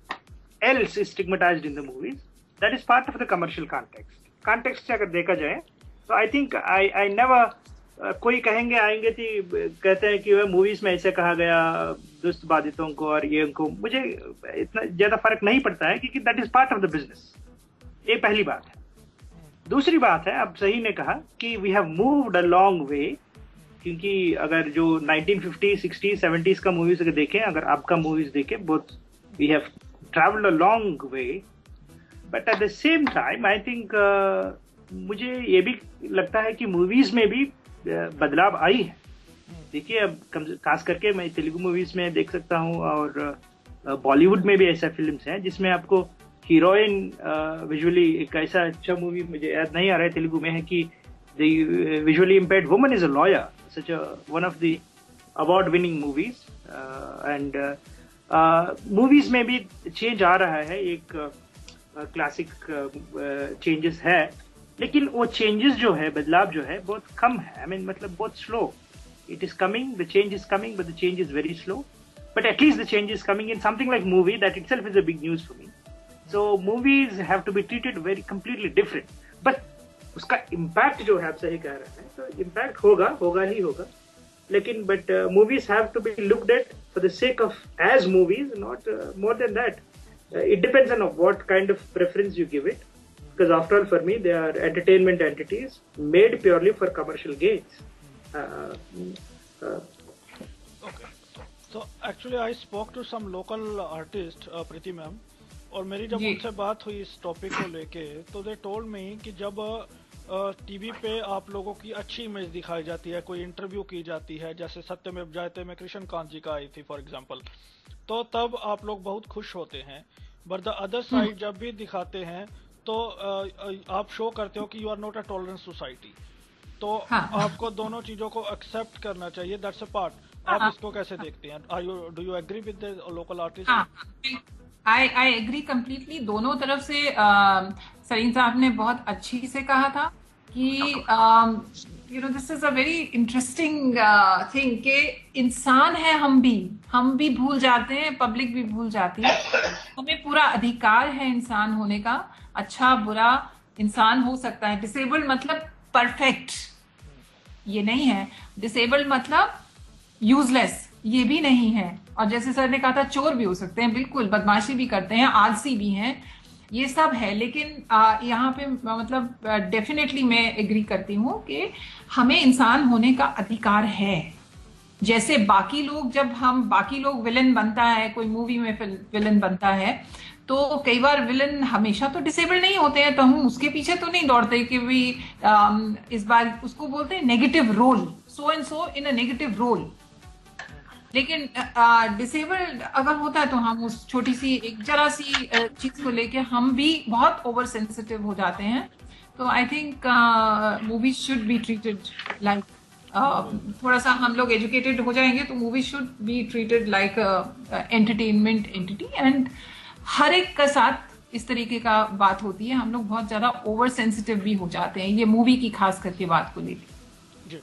else is stigmatised in the movies. That is part of the commercial context से अगर देखा जाए तो आई थिंक आई नेवर, कोई आएंगे थी कहते हैं कि वह मूवीज में ऐसे कहा गया दुष्ट बाधितों को और ये उनको, मुझे इतना ज्यादा फर्क नहीं पड़ता है क्योंकि that is part of the business. ये पहली बात है। दूसरी बात है, आप सही ने कहा कि we have moved a long way, क्योंकि अगर जो 1950, 60, 70s का मूवीज अगर देखें, अगर आपका मूवीज देखें, बहुत we have travelled a long way, but at the same time I think मुझे ये भी लगता है कि मूवीज में भी बदलाव आई है। देखिए, अब खास करके मैं तेलुगु मूवीज में देख सकता हूँ और बॉलीवुड में भी ऐसा फिल्म्स हैं जिसमें आपको हीरोइन विजुअली, एक ऐसा अच्छा मूवी मुझे याद नहीं आ रहा है तेलुगु में, है कि the visually impaired woman is a lawyer, such a one of the award winning movies, and movies में भी change आ रहा है, एक classic changes है, लेकिन वो changes जो है, बदलाव जो है बहुत कम है। I mean, मतलब बहुत slow. It is coming, the change is coming, but the change is very slow. But at least the change is coming in something like movie. That itself is a big news for me. So movies have to be treated very completely different. But उसका इम्पैक्ट जो है, आप सही कह रहे हैं, तो इम्पैक्ट होगा ही होगा, लेकिन but movies have to be looked at for the sake of as movies, not more than that. It depends on what kind of preference you give it, because after all for me they are entertainment entities made purely for commercial gains. So actually I spoke to some local artist, Preeti ma'am, और मेरी जब उनसे बात हुई इस टॉपिक को लेके, तो दे टोल्ड मी कि जब टीवी पे आप लोगों की अच्छी इमेज दिखाई जाती है, कोई इंटरव्यू की जाती है, जैसे सत्यमेव जयते में कृष्णकांत जी का आई थी फॉर एग्जांपल, तो तब आप लोग बहुत खुश होते हैं। बट द अदर साइड जब भी दिखाते हैं तो आप शो करते हो कि you are not a tolerance society, तो आपको दोनों चीजों को एक्सेप्ट करना चाहिए, दैट्स अ पार्ट। आप इसको कैसे देखते हैं? Do you agree with the local artist? I agree completely. दोनों तरफ से सलीम साहब ने बहुत अच्छी से कहा था कि you know this is a very interesting thing कि इंसान है, हम भी भूल जाते हैं, पब्लिक भी भूल जाती है। हमें पूरा अधिकार है इंसान होने का, अच्छा बुरा इंसान हो सकता है। डिसेबल्ड मतलब परफेक्ट ये नहीं है, डिसेबल्ड मतलब यूजलेस ये भी नहीं है। और जैसे सर ने कहा था, चोर भी हो सकते हैं, बिल्कुल बदमाशी भी करते हैं, आलसी भी हैं, ये सब है। लेकिन यहाँ पे मतलब डेफिनेटली मैं एग्री करती हूँ कि हमें इंसान होने का अधिकार है। जैसे बाकी लोग, जब हम बाकी लोग विलन बनता है, कोई मूवी में विलन बनता है, तो कई बार विलन हमेशा तो डिसेबल नहीं होते हैं, तो हम उसके पीछे तो नहीं दौड़ते कि भी इस बार उसको बोलते हैं negative role, so and so in a negative role. लेकिन डिसेबल्ड अगर होता है तो हम उस छोटी सी एक जरा सी चीज को लेके हम भी बहुत ओवर सेंसिटिव हो जाते हैं। तो I think movies should be treated like, थोड़ा सा हम लोग एजुकेटेड हो जाएंगे तो movie should be treated like entertainment entity, and हर एक का साथ इस तरीके का बात होती है, हम लोग बहुत ज्यादा ओवर सेंसिटिव भी हो जाते हैं ये मूवी की खास करके बात को लेकर। जी,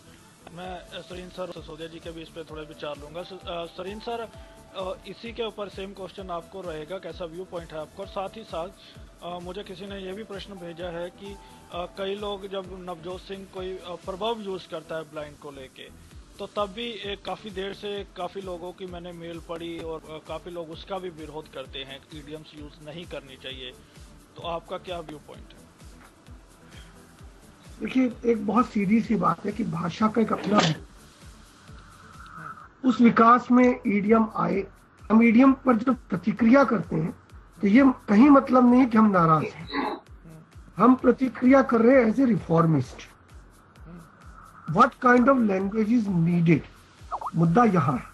मैं सरीन सर, सिसोदिया जी के भी इस पे थोड़े विचार लूंगा। सरीन सर, इसी के ऊपर सेम क्वेश्चन आपको रहेगा, कैसा व्यू पॉइंट है आपका? और साथ ही साथ मुझे किसी ने यह भी प्रश्न भेजा है कि कई लोग जब नवजोत सिंह कोई प्रभाव यूज करता है ब्लाइंड को लेके, तो तब भी काफी देर से काफी लोगों की मैंने मेल पढ़ी और काफी लोग उसका भी विरोध करते हैं, ईडियम्स यूज नहीं करनी चाहिए। तो आपका क्या व्यू पॉइंट है? देखिए, एक बहुत सीधी सी बात है कि भाषा का एक अपना है, उस विकास में ईडियम आए। हम ईडियम पर जब प्रतिक्रिया करते हैं तो ये कहीं मतलब नहीं कि हम नाराज हैं, हम प्रतिक्रिया कर रहे हैं as a reformist. What kind of language is needed, मुद्दा यहाँ है।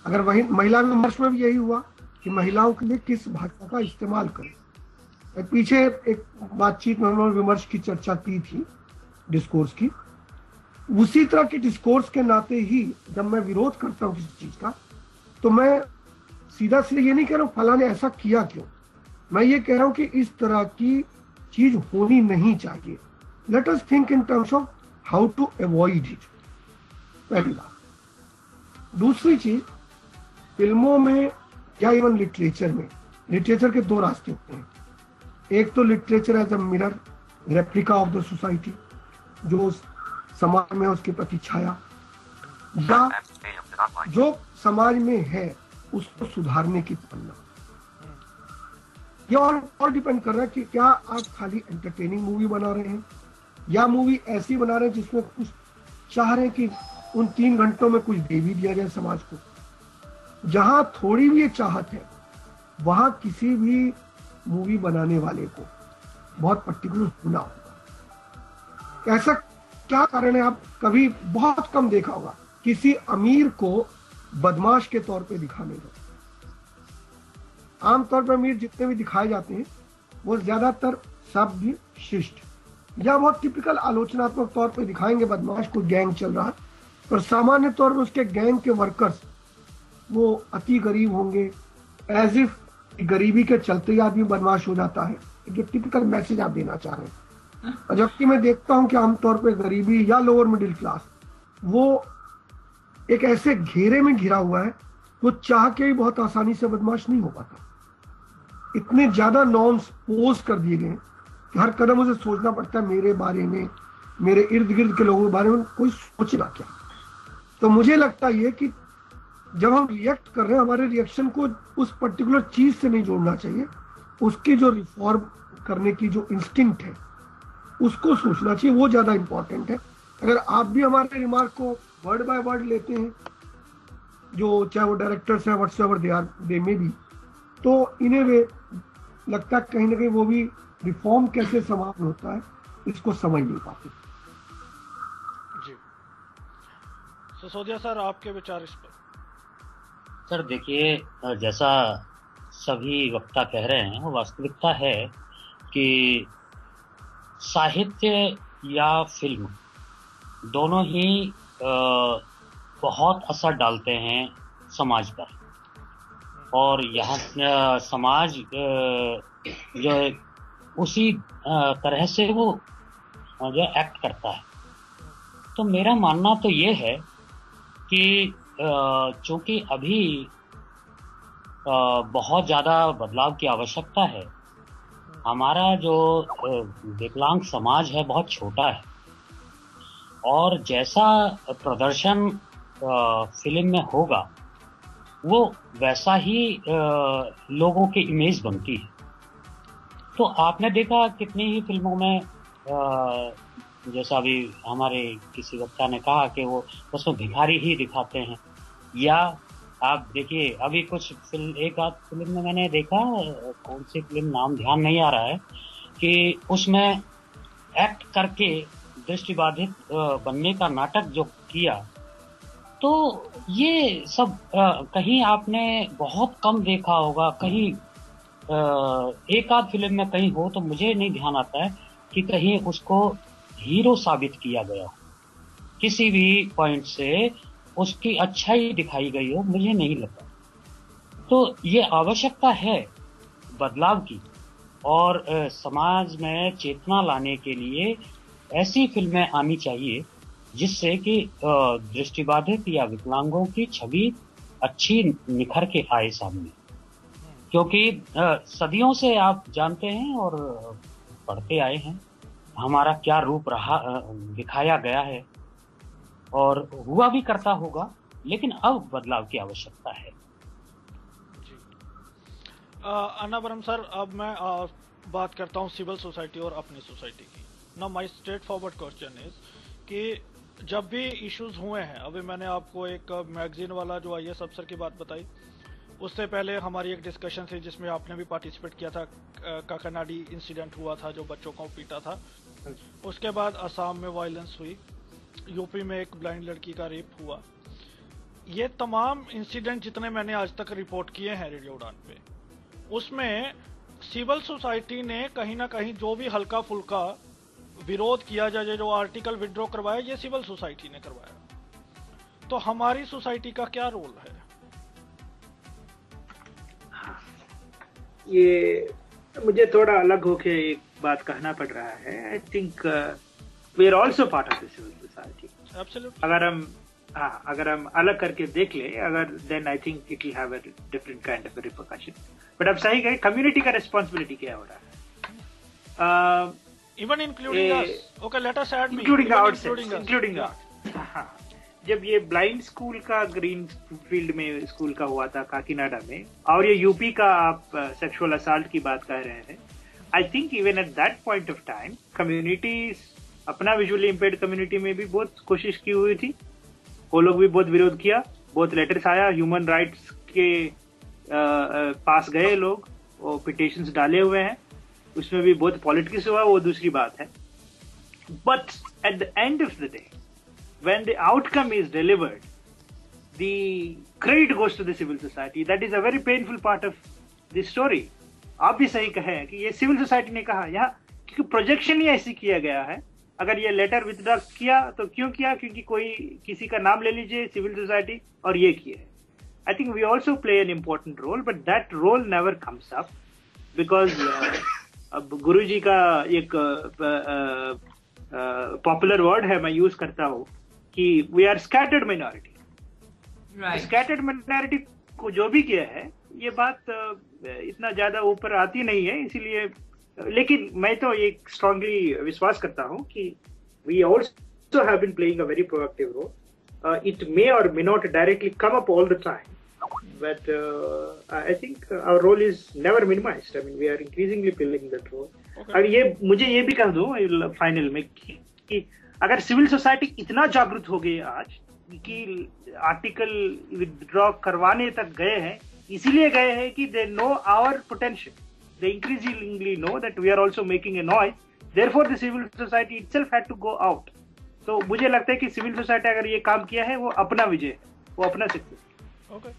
अगर वही महिला विमर्श में भी यही हुआ कि महिलाओं के लिए किस भाषा का इस्तेमाल करें। पीछे एक बातचीत में हमने विमर्श की चर्चा की थी, डिस्कोर्स की। उसी तरह के डिस्कोर्स के नाते ही जब मैं विरोध करता हूँ किसी चीज का, तो मैं सीधा सीधा ये नहीं कह रहा हूँ फला ने ऐसा किया क्यों, मैं ये कह रहा हूँ कि इस तरह की चीज होनी नहीं चाहिए। Let us think in terms of how to avoid it, पहली बात। दूसरी चीज, फिल्मों में या इवन लिटरेचर में, लिटरेचर के दो रास्ते होते हैं। एक तो literature as a mirror, replica of the society, जो समाज में उसके प्रति छाया, या जो समाज में है उसको सुधारने की तमन्ना। ये और डिपेंड कर रहा है कि क्या आप खाली एंटरटेनिंग मूवी बना रहे हैं या मूवी ऐसी बना रहे हैं जिसमें कुछ चाह रहे हैं कि उन 3 घंटों में कुछ दे भी दिया जाए समाज को। जहां थोड़ी भी ये चाहत है, वहां किसी भी मूवी बनाने वाले को बहुत पर्टिकुलर होना होगा। ऐसा क्या कारण है, आप कभी बहुत कम देखा होगा किसी अमीर को बदमाश के तौर पे दिखाने का। आमतौर पर अमीर जितने भी दिखाए जाते हैं वो ज्यादातर सभ्य, शिष्ट या बहुत टिपिकल आलोचनात्मक तौर पे दिखाएंगे बदमाश को, गैंग चल रहा है, और सामान्य तौर पर उसके गैंग के वर्कर्स वो अति गरीब होंगे, एज इफ गरीबी के चलते ही आदमी बदमाश हो जाता है। ये टिपिकल मैसेज आप देना चाह रहे हैं। जबकि मैं देखता हूं कि आमतौर पर गरीबी या लोअर मिडिल क्लास वो एक ऐसे घेरे में घिरा हुआ है, वो चाह के भी बहुत आसानी से बदमाश नहीं हो पाता। इतने ज्यादा नॉर्म्स पोज कर दिए गए कि हर कदम उसे सोचना पड़ता है, मेरे बारे में, मेरे इर्द गिर्द के लोगों के बारे में कोई सोचेगा क्या। तो मुझे लगता है कि जब हम रिएक्ट कर रहे हैं, हमारे रिएक्शन को उस पर्टिकुलर चीज से नहीं जोड़ना चाहिए, उसकी जो रिफॉर्म करने की जो इंस्टिंक्ट है उसको सोचना चाहिए, वो ज्यादा इंपॉर्टेंट है। अगर आप भी हमारे रिमार्क को वर्ड बाय वर्ड लेते हैं, जो चाहे वो डायरेक्टर्स हैं, व्हाट्सएवर दे में भी, तो इन्हें वे लगता है कहीं ना कहीं वो भी रिफॉर्म कैसे समाप्त होता है इसको समझ नहीं पाते। जी, सिसोदिया सर, आपके विचार इस पर? सर देखिए, जैसा सभी वक्ता कह रहे हैं वो वास्तविकता है कि साहित्य या फिल्म दोनों ही बहुत असर डालते हैं समाज पर, और यहाँ समाज जो उसी तरह से वो जो एक्ट करता है। तो मेरा मानना तो ये है कि चूंकि अभी बहुत ज़्यादा बदलाव की आवश्यकता है, हमारा जो विकलांग समाज है बहुत छोटा है, और जैसा प्रदर्शन फिल्म में होगा वो वैसा ही लोगों की इमेज बनती है। तो आपने देखा कितनी ही फिल्मों में जैसा अभी हमारे किसी वक्ता ने कहा कि वो उसमें भिखारी ही दिखाते हैं, या आप देखिए अभी कुछ एक आध फिल्म में मैंने देखा, कौन सी फिल्म नाम ध्यान नहीं आ रहा है, कि उसमें एक्ट करके दृष्टिबाधित बनने का नाटक जो किया, तो ये सब कहीं आपने बहुत कम देखा होगा, कहीं एक आध फिल्म में कहीं हो, तो मुझे नहीं ध्यान आता है कि कहीं उसको हीरो साबित किया गया हो, किसी भी पॉइंट से उसकी अच्छाई दिखाई गई हो, मुझे नहीं लगा। तो ये आवश्यकता है बदलाव की, और समाज में चेतना लाने के लिए ऐसी फिल्में आनी चाहिए जिससे कि दृष्टिबाधित या विकलांगों की छवि अच्छी निखर के आए सामने। क्योंकि सदियों से आप जानते हैं और पढ़ते आए हैं हमारा क्या रूप रहा, दिखाया गया है और हुआ भी करता होगा, लेकिन अब बदलाव की आवश्यकता है। अन्नावरम सर, अब मैं बात करता हूँ सिविल सोसाइटी और अपनी सोसाइटी की। Now my straight forward question is कि जब भी इश्यूज हुए हैं, अभी मैंने आपको एक मैगजीन वाला जो आईएएस अफसर की बात बताई, उससे पहले हमारी एक डिस्कशन थी जिसमें आपने भी पार्टिसिपेट किया था, काकानाडी इंसिडेंट हुआ था जो बच्चों को पीटा था। उसके बाद असम में वायलेंस हुई, यूपी में एक ब्लाइंड लड़की का रेप हुआ। ये तमाम इंसिडेंट जितने मैंने आज तक रिपोर्ट किए हैं रेडियो उड़ान पे, उसमें सिविल सोसाइटी ने कहीं ना कहीं जो भी हल्का फुल्का विरोध किया जाए, जो आर्टिकल विड्रॉ करवाया, ये सिविल सोसाइटी ने करवाया। तो हमारी सोसाइटी का क्या रोल है? ये मुझे थोड़ा अलग होके एक बात कहना पड़ रहा है। I think we are also part of the civil society. Absolutely. अगर हम अलग करके देख ले, अगर then I think it will have a different kind of repercussion. But अब सही कहे, कम्युनिटी का रिस्पांसिबिलिटी क्या हो रहा है? इवन इंक्लूडिंग अस। Okay, let us add me. Including जब ये ब्लाइंड स्कूल का ग्रीन फील्ड में स्कूल का हुआ था काकीनाडा में, और ये यूपी का आप सेक्सुअल असॉल्ट की बात कर रहे हैं, I think even at that point of time communities, अपना विजुअली इम्पेयर्ड कम्युनिटी में भी बहुत कोशिश की हुई थी। वो लोग भी बहुत विरोध किया, बहुत लेटर्स आया, ह्यूमन राइट्स के पास गए लोग, वो पिटिशंस डाले हुए हैं, उसमें भी बहुत पॉलिटिक्स हुआ, वो दूसरी बात है। But at the end of the day, when the outcome is delivered, the credit goes to the civil society. That is a very painful part of the story. आप भी सही कहे कि ये सिविल सोसाइटी ने कहा, यहाँ क्योंकि प्रोजेक्शन ही ऐसी किया गया है। अगर ये लेटर विथड्रॉ किया तो क्यों किया? क्योंकि कोई किसी का नाम ले लीजिए सिविल सोसाइटी और ये किया है। I think we also play an important role, but that role never comes up because अब गुरुजी का एक पॉपुलर वर्ड है, मैं यूज करता हूँ कि we are scattered minority. Scattered minority को जो भी किया है, ये बात इतना ज्यादा ऊपर आती नहीं है, इसीलिए। लेकिन मैं तो ये स्ट्रांगली विश्वास करता हूँ कि we also have been playing a very proactive role. It may और may not directly come up all the time, but I think our role is never minimized. I mean, we are increasingly playing that role. और ये मुझे ये भी कह दो फाइनल में कि अगर सिविल सोसाइटी इतना जागरूक हो गई आज कि आर्टिकल विथड्रॉ करवाने तक गए हैं, इसीलिए गए हैं कि they know our potential, they increasingly know that we are also making a noise, therefore the civil society itself had to go out. तो मुझे लगता है कि सिविल सोसाइटी अगर ये काम किया है, वो अपना विजय है, वो अपना success. Okay,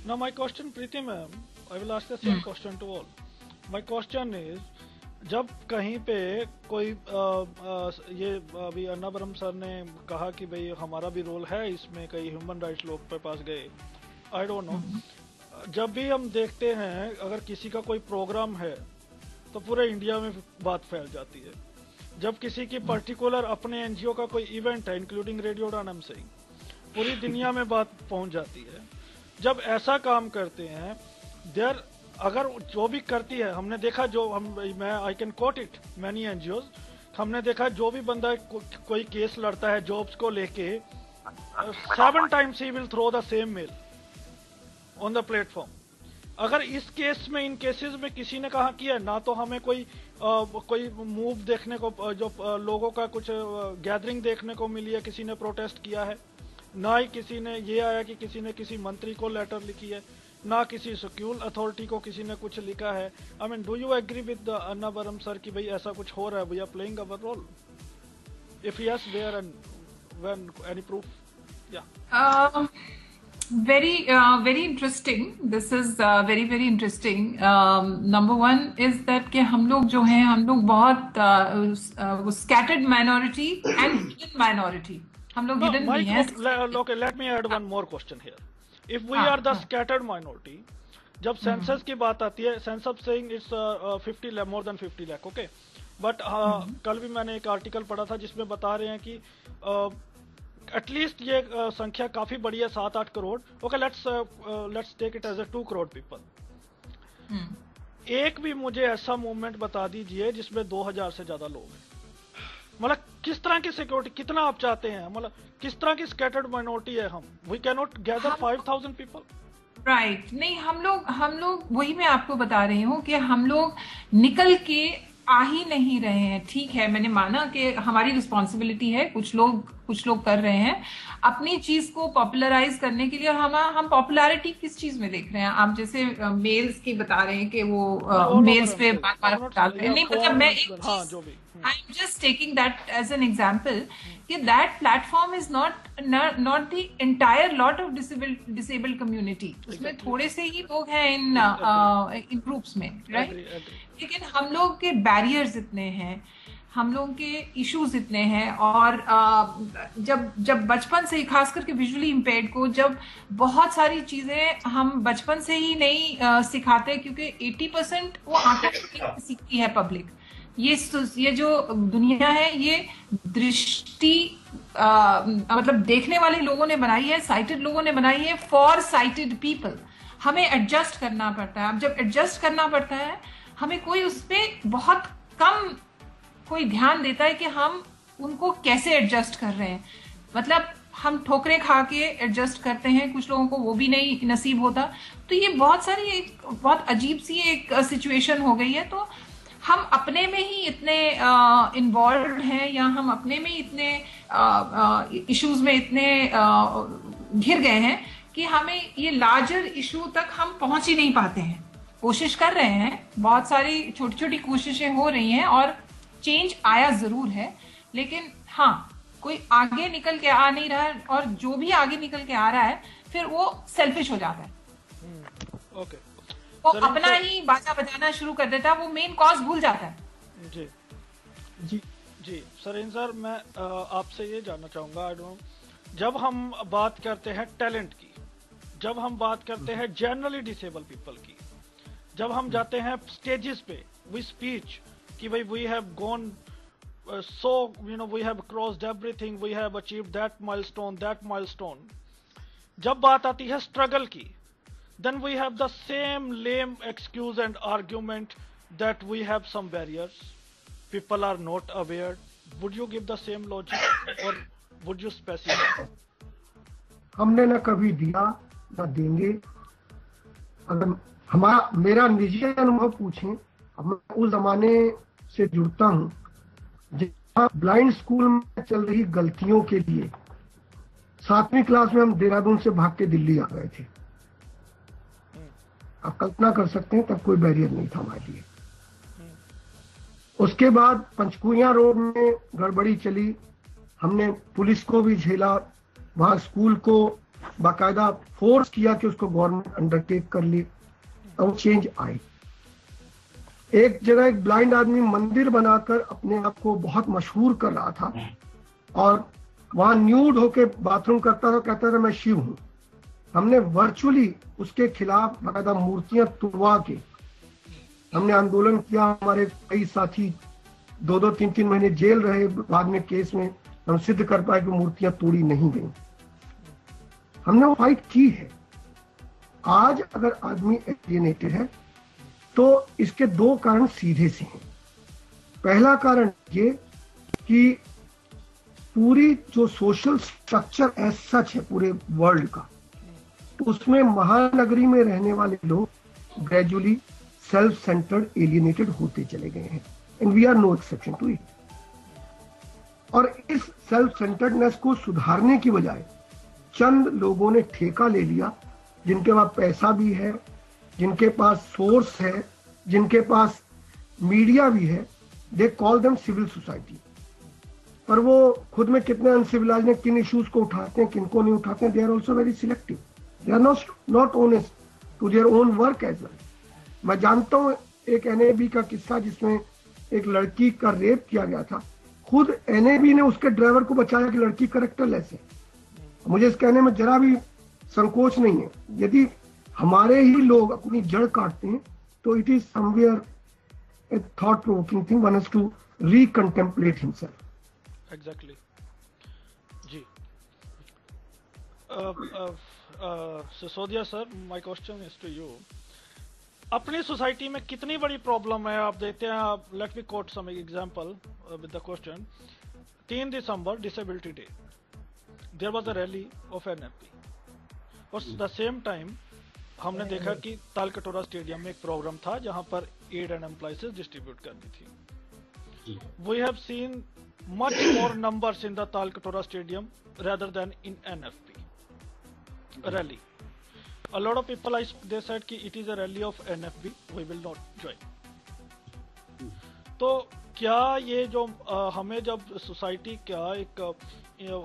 now my question, Preeti ma'am, I will ask the same question to all. My question is, जब कहीं पे कोई ये अभी अन्नावरम सर ने कहा कि भाई हमारा भी रोल है इसमें, कई ह्यूमन राइट्स लोग पे पास गए, आई डोंट नो, जब भी हम देखते हैं अगर किसी का कोई प्रोग्राम है तो पूरे इंडिया में बात फैल जाती है। जब किसी की पर्टिकुलर अपने एनजीओ का कोई इवेंट है, इंक्लूडिंग रेडियो उड़ान, हम से पूरी दुनिया में बात पहुंच जाती है। जब ऐसा काम करते हैं, देयर अगर जो भी करती है, हमने देखा जो मैं I can coat it many NGOs, हमने देखा जो भी बंदा कोई केस लड़ता है जॉब्स को लेके, 7 times he will throw the same mail on the platform अगर इस केस में, इन केसेस में किसी ने कहा किया, ना तो हमें कोई मूव देखने को, जो लोगों का कुछ गैदरिंग देखने को मिली है, किसी ने प्रोटेस्ट किया है, ना ही किसी ने ये आया कि किसी ने किसी मंत्री को लेटर लिखी है, ना किसी स्कूल अथॉरिटी को किसी ने कुछ लिखा है। I mean, do you agree with Annavaram sir कि भाई ऐसा कुछ हो रहा है, we are playing our role? If yes, where and when, any proof? या very interesting. This is very interesting. Number one is that कि हम लोग जो हैं, हम लोग बहुत scattered minority and hidden minority. हम लोग hidden भी हैं. Okay, let me add one more question here. If we are the scattered minority, जब सेंसस की बात आती है, census saying it's 50 lakh, more than 50 lakh, okay? But कल भी मैंने एक आर्टिकल पढ़ा था जिसमें बता रहे हैं कि एटलीस्ट ये संख्या काफी बड़ी है, 7-8 crore. Okay, let's take it as a 2 crore people. एक भी मुझे ऐसा मूवमेंट बता दीजिए जिसमें 2000 से ज्यादा लोग हैं। मतलब किस तरह की सिक्योरिटी, कितना आप चाहते हैं? मतलब किस तरह की स्कैटर्ड माइनॉरिटी है हम? We can not gather 5000 people. Right, नहीं, हम लोग वही मैं आपको बता रही हूँ कि हम लोग निकल के आ ही नहीं रहे हैं। ठीक है, मैंने माना कि हमारी रिस्पॉन्सिबिलिटी है, कुछ लोग कर रहे हैं अपनी चीज को पॉपुलराइज करने के लिए। और हम पॉपुलैरिटी किस चीज में देख रहे हैं? आप जैसे मेल्स की बता रहे हैं कि वो मेल्स पे बार डाल रहे हैं। नहीं, मतलब मैं एक चीज, I am just taking that as an example कि that platform is not the entire lot of disabled community. उसमें थोड़े से ही लोग हैं इन ग्रुप्स में, राइट? लेकिन हम लोग के बैरियर्स इतने हैं, हम लोग के इश्यूज इतने हैं। और जब बचपन से ही, खास करके विजुअली इम्पेयर्ड को, जब बहुत सारी चीजें हम बचपन से ही नहीं सिखाते, क्योंकि 80% वो आंखें सीखती है पब्लिक। ये जो दुनिया है, ये दृष्टि मतलब देखने वाले लोगों ने बनाई है, साइटेड लोगों ने बनाई है फॉर साइटेड पीपल। हमें एडजस्ट करना पड़ता है। अब जब एडजस्ट करना पड़ता है, हमें कोई उस पर बहुत कम कोई ध्यान देता है कि हम उनको कैसे एडजस्ट कर रहे हैं। मतलब हम ठोकरे खा के एडजस्ट करते हैं, कुछ लोगों को वो भी नहीं नसीब होता। तो ये बहुत अजीब सी एक सिचुएशन हो गई है। तो हम अपने में ही इतने इन्वॉल्व हैं, या हम अपने में इतने इश्यूज में इतने घिर गए हैं कि हमें ये लार्जर इशू तक हम पहुंच ही नहीं पाते हैं। कोशिश कर रहे हैं, बहुत सारी छोटी छोटी कोशिशें हो रही हैं और चेंज आया जरूर है, लेकिन हाँ, कोई आगे निकल के आ नहीं रहा है। और जो भी आगे निकल के आ रहा है, फिर वो सेल्फिश हो जाता है। ओके, वो अपना ही बाजा बजाना शुरू कर देता है, वो मेन कॉज भूल जाता है। जी जी जी सरीन सर, मैं आपसे ये जानना चाहूंगा, जब हम बात करते हैं टैलेंट की, जब हम बात करते हैं जनरली डिसेबल पीपल की, जब हम जाते हैं स्टेजेस पे, वी स्पीच कि भाई we have gone so, you know, we have crossed everything, we have achieved that milestone. जब बात आती है स्ट्रगल की, then we have the same lame excuse and argument that we have some barriers, people are not aware. Would you give the same logic or would you specify? हमने ना कभी दिया ना देंगे। अगर मेरा निजी अनुभव पूछें, अब मैं उस जमाने से जुड़ता हूँ जहाँ ब्लाइंड स्कूल में चल रही गलतियों के लिए 7वीं क्लास में हम देहरादून से भाग के दिल्ली आ गए थे। आप कल्पना कर सकते हैं, तब कोई बैरियर नहीं था हमारे लिए। उसके बाद पंचकुइया रोड में गड़बड़ी चली, हमने पुलिस को भी झेला, वहां स्कूल को बाकायदा फोर्स किया कि उसको गवर्नमेंट अंडरटेक कर ली, अब चेंज आई। एक जगह एक ब्लाइंड आदमी मंदिर बनाकर अपने आप को बहुत मशहूर कर रहा था और वहां न्यूड होके बाथरूम करता था, कहता था मैं शिव हूं। हमने वर्चुअली उसके खिलाफ बाकायदा मूर्तियां तुड़वा के हमने आंदोलन किया। हमारे कई साथी 2-2, 3-3 महीने जेल रहे, बाद में केस में हम सिद्ध कर पाए कि मूर्तियां तोड़ी नहीं गई। हमने वो फाइट की है। आज अगर आदमी एलियनेटेड है तो इसके 2 कारण सीधे से हैं। पहला कारण ये कि पूरी जो सोशल स्ट्रक्चर एज सच है पूरे वर्ल्ड का, उसमें महानगरी में रहने वाले लोग ग्रेजुअली सेल्फ सेंटर्ड एलियनेटेड होते चले गए हैं, and we are no exception to it. और इस सेल्फ सेंटर्डनेस को सुधारने की बजाय चंद लोगों ने ठेका ले लिया, जिनके पास पैसा भी है, जिनके पास सोर्स है, जिनके पास मीडिया भी है, they call them civil society. पर वो खुद में कितने अनसिविलाइज्ड हैं, किन इश्यूज को उठाते हैं, किनको नहीं उठाते हैं, they are also very selective, they are not honest to their own work as well. मैं जानता हूं एक एनएबी का किस्सा जिसमें एक लड़की का रेप किया गया था, खुद एनएबी ने उसके ड्राइवर को बचाया कि लड़की कैरेक्टरलेस है। मुझे इस कहने में जरा भी संकोच नहीं है, यदि हमारे ही लोग अपनी जड़ काटते हैं तो it is somewhere a thought provoking thing, one has to recontemplate himself. Exactly जी। Sisodia sir, my question is to you. अपनी सोसाइटी में कितनी बड़ी प्रॉब्लम है आप देखते हैं, let me quote some example with the question. 3 December disability day, there was a rally of NFP, और द सेम टाइम हमने देखा कि तालकटोरा स्टेडियम में एक प्रोग्राम था जहां पर एड एंड एम्प्लॉयज डिस्ट्रीब्यूट करनी थी। We have seen much more numbers in the Talkatoora stadium rather than in NFP rally. A lot of people, they said कि it is a rally of NFB, we will not join. तो क्या ये जो हमें जब सोसाइटी क्या एक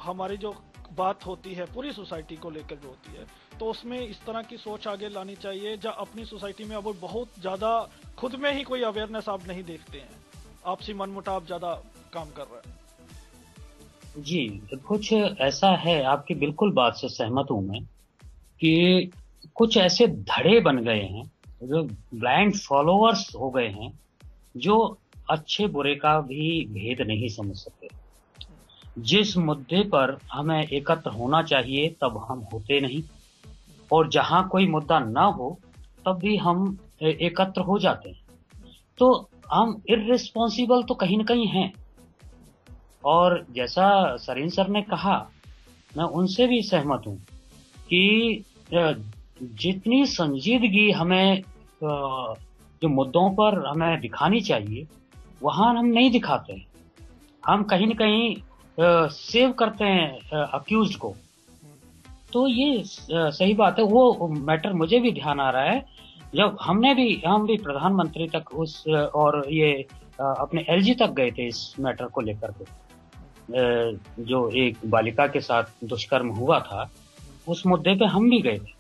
हमारी जो बात होती है पूरी सोसाइटी को लेकर जो होती है, तो उसमें इस तरह की सोच आगे लानी चाहिए, जब अपनी सोसाइटी में अब बहुत ज्यादा खुद में ही कोई अवेयरनेस आप नहीं देखते हैं, आपसी मनमुटाव ज्यादा काम कर रहा है। जी, कुछ ऐसा है, आपकी बिल्कुल बात से सहमत हूं मैं, कि कुछ ऐसे धड़े बन गए हैं, जो ब्लाइंड फॉलोअर्स हो गए हैं, जो अच्छे बुरे का भी भेद नहीं समझ सकते। जिस मुद्दे पर हमें एकत्र होना चाहिए तब हम होते नहीं, और जहां कोई मुद्दा ना हो तब भी हम एकत्र हो जाते हैं। तो हम इर्रिस्पॉन्सिबल तो कहीं न कहीं हैं। और जैसा सरीन सर ने कहा, मैं उनसे भी सहमत हूं कि जितनी संजीदगी हमें जो मुद्दों पर हमें दिखानी चाहिए वहां हम नहीं दिखाते हैं। हम कहीं न कहीं सेव करते हैं अक्यूज्ड को। तो ये सही बात है। वो मैटर मुझे भी ध्यान आ रहा है, जब हम भी प्रधानमंत्री तक और ये अपने एलजी तक गए थे इस मैटर को लेकर के, जो एक बालिका के साथ दुष्कर्म हुआ था, उस मुद्दे पे हम भी गए थे।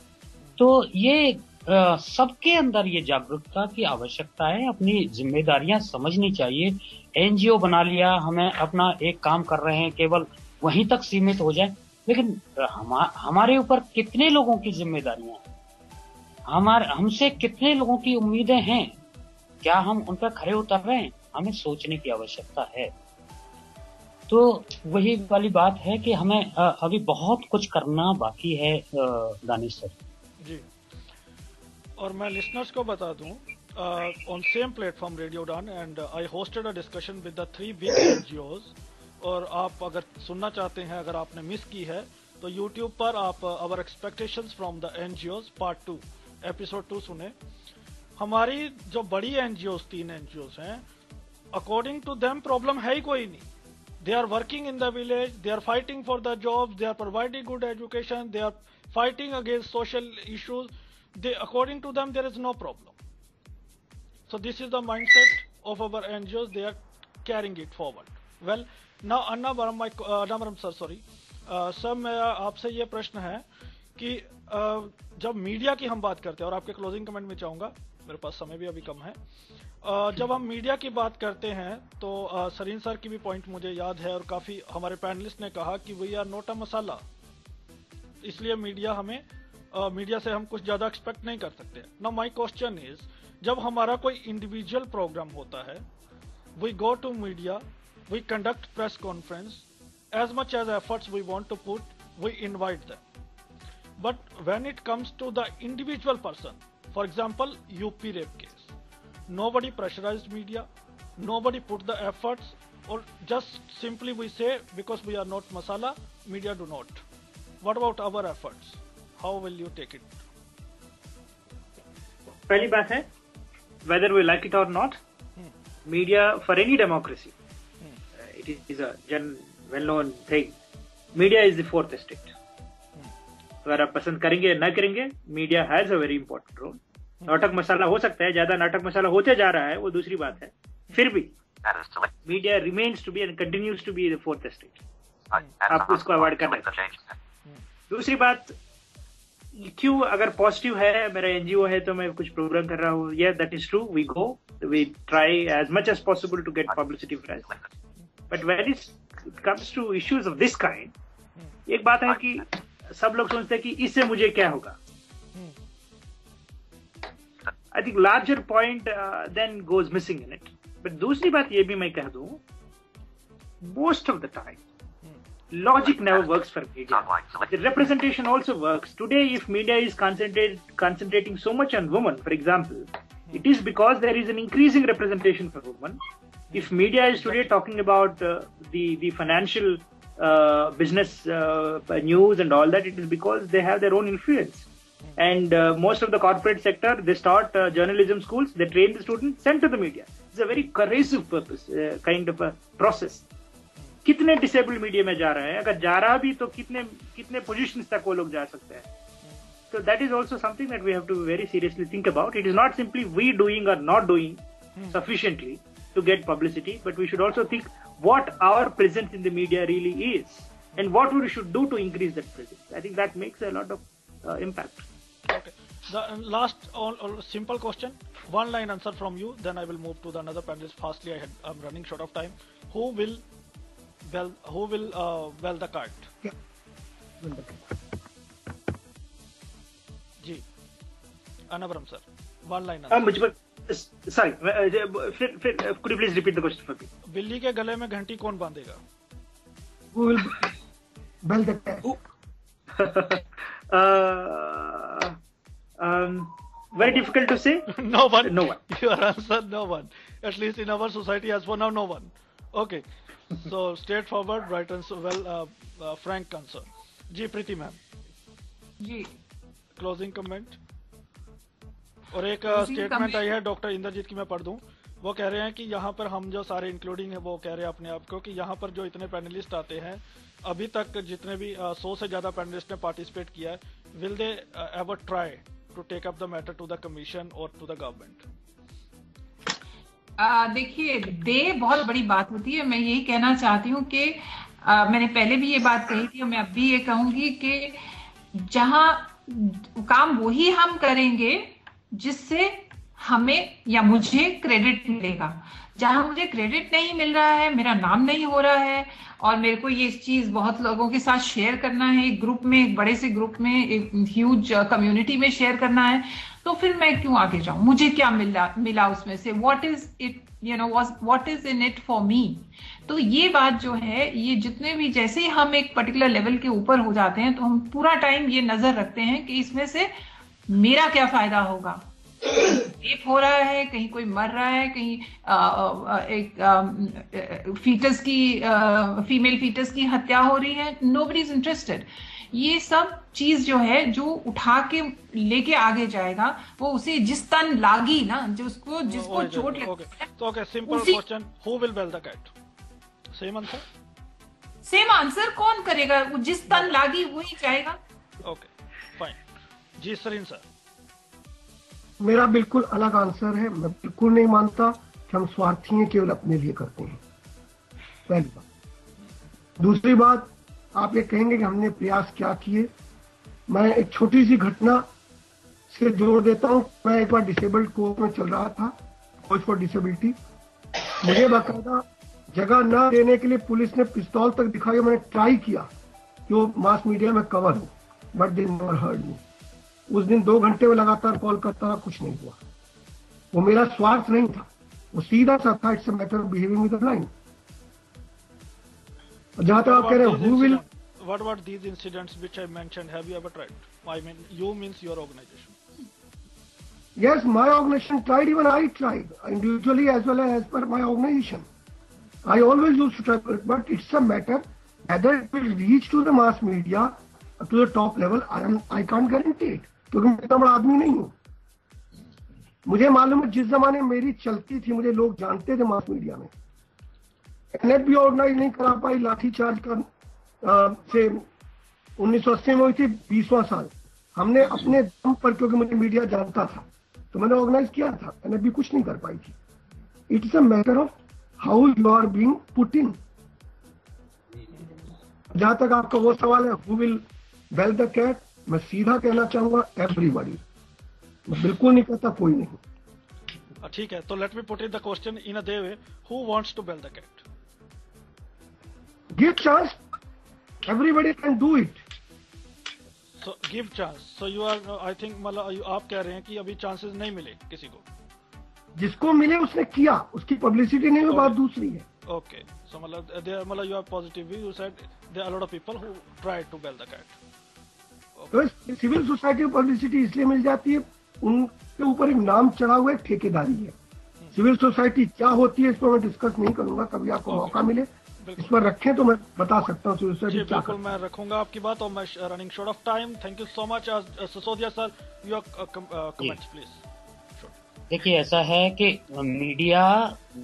तो ये सबके अंदर ये जागरूकता की आवश्यकता है, अपनी जिम्मेदारियां समझनी चाहिए। एनजीओ बना लिया, हमें अपना एक काम कर रहे हैं, केवल वहीं तक सीमित हो जाए, लेकिन हमारे ऊपर कितने लोगों की जिम्मेदारियां हैं, हमसे कितने लोगों की उम्मीदें हैं, क्या हम उन पर खरे उतर रहे हैं, हमें सोचने की आवश्यकता है। तो वही वाली बात है कि हमें अभी बहुत कुछ करना बाकी है। दानिश सर जी, और मैं लिसनर्स को बता दूं, ऑन सेम प्लेटफॉर्म रेडियो उड़ान, and I hosted a discussion with the 3 big NGOs. और आप अगर सुनना चाहते हैं, अगर आपने मिस की है, तो यूट्यूब पर आप our expectations from the NGOs part 2 episode 2 सुने। हमारी जो बड़ी एनजीओज 3 एनजीओज हैं, अकॉर्डिंग टू देम प्रॉब्लम है ही कोई नहीं। They are working in the village, they are fighting for the jobs, they are providing good education, they are fighting against social issues. According to them, there is no problem. So this is the mindset of our NGOs, they are carrying it forward. Well, now Annavaram sir, sorry. Sir, मेरा आपसे ये प्रश्न है कि जब मीडिया की हम बात करते हैं, और आपके क्लोजिंग कमेंट में चाहूंगा, मेरे पास समय भी अभी कम है। जब हम मीडिया की बात करते हैं तो सरीन सर की भी पॉइंट मुझे याद है, और काफी हमारे पैनलिस्ट ने कहा कि वी आर नॉट अ मसाला, इसलिए मीडिया से हम कुछ ज्यादा एक्सपेक्ट नहीं कर सकते। नाउ माय क्वेश्चन इज, जब हमारा कोई इंडिविजुअल प्रोग्राम होता है, we go to media, we conduct press conference, as much as efforts we want to put, we invite them. But when it comes to the individual person, for example UP rape case, nobody pressurized media, nobody put the efforts, or just simply we say because we are not masala, media do not. What about our efforts? How will you take it? पहली बात है, whether we like it or not, media for any democracy, it is a well-known thing. Media is the fourth estate. अगर आप पसंद करेंगे या ना करेंगे, media has a very important role. नाटक मसाला हो सकता है, ज्यादा नाटक मसाला होते जा रहा है, वो दूसरी बात है. फिर भी media remains to be and continues to be the fourth estate. आपको इसको अवॉइड करना है. दूसरी बात, क्यों अगर पॉजिटिव है, मेरा एनजीओ है तो मैं कुछ प्रोग्राम कर रहा हूँ, yeah, that is true, we go, we try as much as possible to get publicity for us. But when it comes to issues of this kind, एक बात है कि सब लोग सोचते हैं कि इससे मुझे क्या होगा. I think larger point then goes missing in it. But दूसरी बात ये भी मैं कह दूं, most of the time logic never works for media. The representation also works. Today, if media is concentrating so much on women, for example, it is because there is an increasing representation for women. If media is today talking about the financial business news and all that, it is because they have their own influence. And most of the corporate sector, they start journalism schools, they train the students, send to the media. It's a very cohesive purpose, kind of a process. कितने डिसेबल्ड मीडिया में जा रहा है, अगर जा रहा भी तो कितने पोजीशंस तक वो लोग जा सकते हैं. So that is also something that we have to very seriously think about. It is not simply we doing or not doing sufficiently to get publicity, but we should also think what our presence in the media really is and what we should do to increase that presence. I think that makes a lot of impact. Okay. The last simple question, one line answer from you, then I will move to the another panelist. Fastly, I'm running short of time. Who will well the kite? Yeah. Ji, Anavaram sir, one line answer. मुझ पर sorry, could you please repeat the question for me? बिल्ली के गले में घंटी कौन बांधेगा? Who will bell the cat? Very difficult to say. No one. No one. Your answer, no one. At least in our society, as for now, no one. Okay. So straightforward, right answer, well, frank answer. Ji Preeti ma'am. Ji. Closing comment. और एक स्टेटमेंट आई है डॉक्टर इंद्रजीत की, मैं पढ़ दूं. वो कह रहे हैं कि यहाँ पर हम जो सारे इंक्लूडिंग है, वो कह रहे हैं अपने आप को कि यहाँ पर जो इतने पैनलिस्ट आते हैं, अभी तक जितने भी 100 से ज्यादा पैनलिस्ट ने पार्टिसिपेट किया है, will they ever try to take up the matter to the commission और टू द गवर्नमेंट? देखिए, दे बहुत बड़ी बात होती है. मैं यही कहना चाहती हूँ कि मैंने पहले भी ये बात कही थी और मैं अब भी ये कहूंगी कि जहां काम वही हम करेंगे जिससे हमें या मुझे क्रेडिट मिलेगा. जहां मुझे क्रेडिट नहीं मिल रहा है, मेरा नाम नहीं हो रहा है और मेरे को ये चीज बहुत लोगों के साथ शेयर करना है, एक ग्रुप में, एक बड़े से ग्रुप में, एक ह्यूज कम्युनिटी में शेयर करना है, तो फिर मैं क्यों आगे जाऊं? मुझे क्या मिला उसमें से? What is it, what is in it for me? तो ये बात जो है, ये जितने भी, जैसे ही हम एक पर्टिकुलर लेवल के ऊपर हो जाते हैं तो हम पूरा टाइम ये नजर रखते हैं कि इसमें से मेरा क्या फायदा होगा. रेप हो रहा है, कहीं कोई मर रहा है, कहीं एक फीटस की, फीमेल फीटस की हत्या हो रही है, नोबडी इज इंटरेस्टेड. ये सब चीज जो है, जो उठा के लेके आगे जाएगा, वो उसे जिस तन लागी ना, जिसको चोट लगी. Okay, simple question, who will bell the cat? Same answer. Same answer कौन करेगा? जिस तन लागी वही जाएगा. Okay, fine. जी सरीन सर. मेरा बिल्कुल अलग आंसर है. मैं बिल्कुल नहीं मानता कि हम स्वार्थी हैं, केवल अपने लिए करते हैं. पहली बात. दूसरी बात, आप ये कहेंगे कि हमने प्रयास क्या किए. मैं एक छोटी सी घटना से जोड़ देता हूँ. मैं एक बार डिसेबल्ड कोर्स में चल रहा था, कोच फॉर डिसेबिलिटी. मुझे बाकायदा जगह न देने के लिए पुलिस ने पिस्तौल तक दिखाया. मैंने ट्राई किया कि वो मास मीडिया में कवर हो, but they never heard me. उस दिन 2 घंटे में लगातार कॉल करता रहा, कुछ नहीं हुआ. वो मेरा स्वार्थ नहीं था, वो सीधा सा था. It's a matter of behaving with the blind. जहां तक आप कह रहे हैं who will, what about these incidents which I mentioned, have you ever tried? I mean, you means your organization. Yes, my organization tried, even I tried, individually as well as per my organization. I always used to try, but it's a matter whether it will reach to the mass media, to the top level. I can't guarantee it, क्योंकि मैं इतना बड़ा आदमी नहीं हूँ. मुझे मालूम है जिस जमाने मेरी चलती थी, मुझे लोग जानते थे मास मीडिया में, एनएफ भी ऑर्गेनाइज नहीं करा पाई, लाठीचार्ज का से 1980 में हुई थी, 20वां साल हमने अपने दम पर, क्योंकि मुझे मीडिया जानता था तो मैंने ऑर्गेनाइज किया था, एनएफ भी कुछ नहीं कर पाई थी। It is a matter of how you are being put in. जहां तक आपका वो सवाल है who will bell the cat, मैं सीधा कहना चाहूंगा एवरीबॉडी, मैं बिल्कुल नहीं कहता कोई नहीं। ठीक है, तो let me put it the question in a they way, who wants to bell the cat? Give chance, everybody can do it. So give chance, so you are, I think मतलब आप कह रहे हैं कि अभी चांसेस नहीं मिले किसी को, जिसको मिले उसने किया, उसकी पब्लिसिटी नहीं, वो बात दूसरी है। ओके, सो मतलब you are positive, you said there are a lot of people who try to bell the cat. तो सिविल सोसाइटी को पब्लिसिटी इसलिए मिल जाती है, उनके ऊपर एक नाम चढ़ा हुआ एक ठेकेदारी है। सिविल सोसाइटी क्या होती है इस पर मैं डिस्कस नहीं करूंगा, कभी आपको मौका मिले इस पर रखें तो मैं बता सकता हूँ सिविल सोसाइटी क्या बिल्कुल मैं रखूंगा आपकी बात, और मैं running short of time. Thank you so much Sisodia sir, your comments please. देखिए, ऐसा है कि मीडिया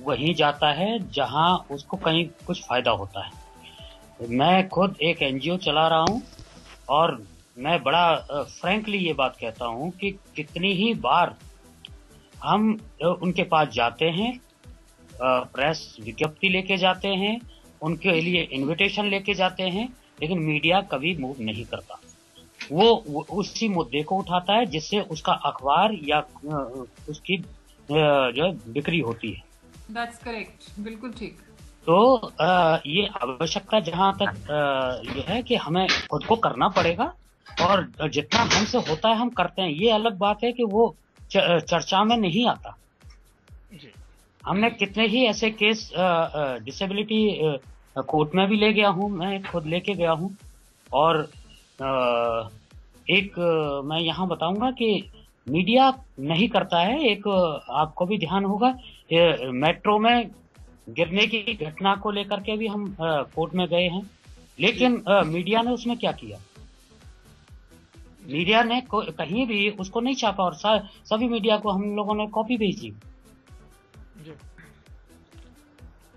वहीं जाता है जहां उसको कहीं कुछ फायदा होता है। मैं खुद एक एनजीओ चला रहा हूं और मैं बड़ा फ्रैंकली ये बात कहता हूं कि कितनी ही बार हम उनके पास जाते हैं, प्रेस विज्ञप्ति लेके जाते हैं, उनके लिए इनविटेशन लेके जाते हैं, लेकिन मीडिया कभी मूव नहीं करता। वो उसी मुद्दे को उठाता है जिससे उसका अखबार या उसकी जो बिक्री होती है। That's correct, बिल्कुल ठीक। तो ये आवश्यकता जहां तक ये है कि हमें खुद को करना पड़ेगा, और जितना हमसे होता है हम करते हैं। ये अलग बात है कि वो चर्चा में नहीं आता। हमने कितने ही ऐसे केस डिसेबिलिटी कोर्ट में भी ले गया हूं, मैं खुद लेके गया हूं। और एक मैं यहाँ बताऊंगा कि मीडिया नहीं करता है। एक आपको भी ध्यान होगा, मेट्रो में गिरने की घटना को लेकर के भी हम कोर्ट में गए हैं, लेकिन मीडिया ने उसमें क्या किया? मीडिया ने कहीं भी उसको नहीं छापा, और सभी मीडिया को हम लोगों ने कॉपी भेजी।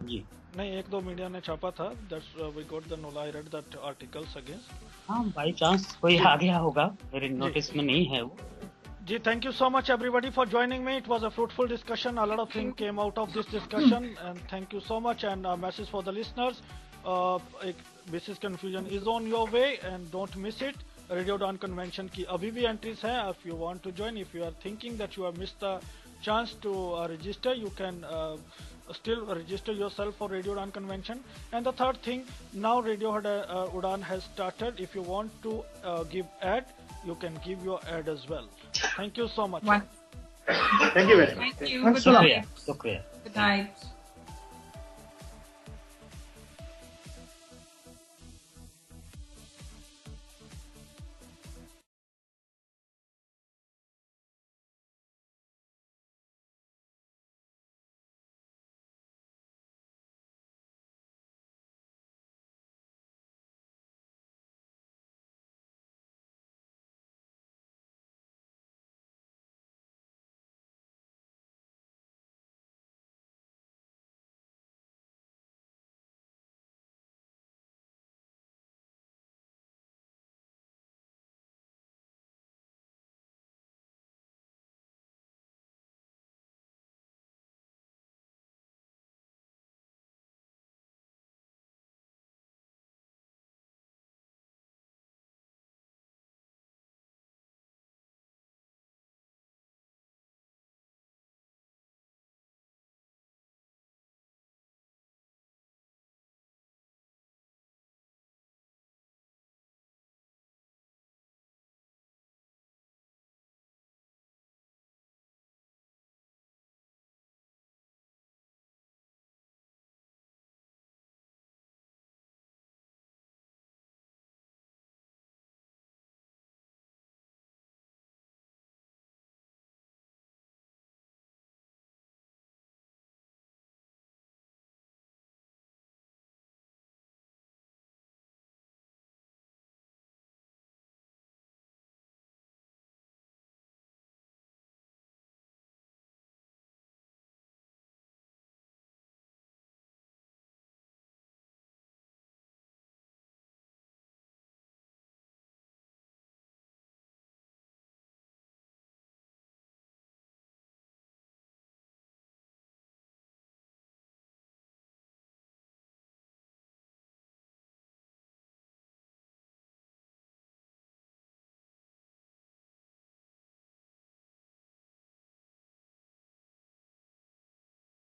जी नहीं, एक दो मीडिया ने छापा था, that's we got the knowledge, I read that articles against. हाँ, बाई चांस कोई आ गया होगा, मेरे नोटिस में नहीं है वो। जी, thank you so much everybody for joining me. It was a fruitful discussion. A lot of things came out of this discussion, and thank you so much. And a message for the listeners: basis confusion is on your way, and don't miss it. Radio Dawn Convention की अभी भी entries हैं. If you want to join, if you are thinking that you have missed the chance to register, you can still register yourself for Radio Dawn Convention. And the third thing, now Radio Udan has started. If you want to give ad, you can give your ad as well. Thank you so much. Thank you very much. Thank you. Thanks Good a lot. night. शुक्रिया। Good night.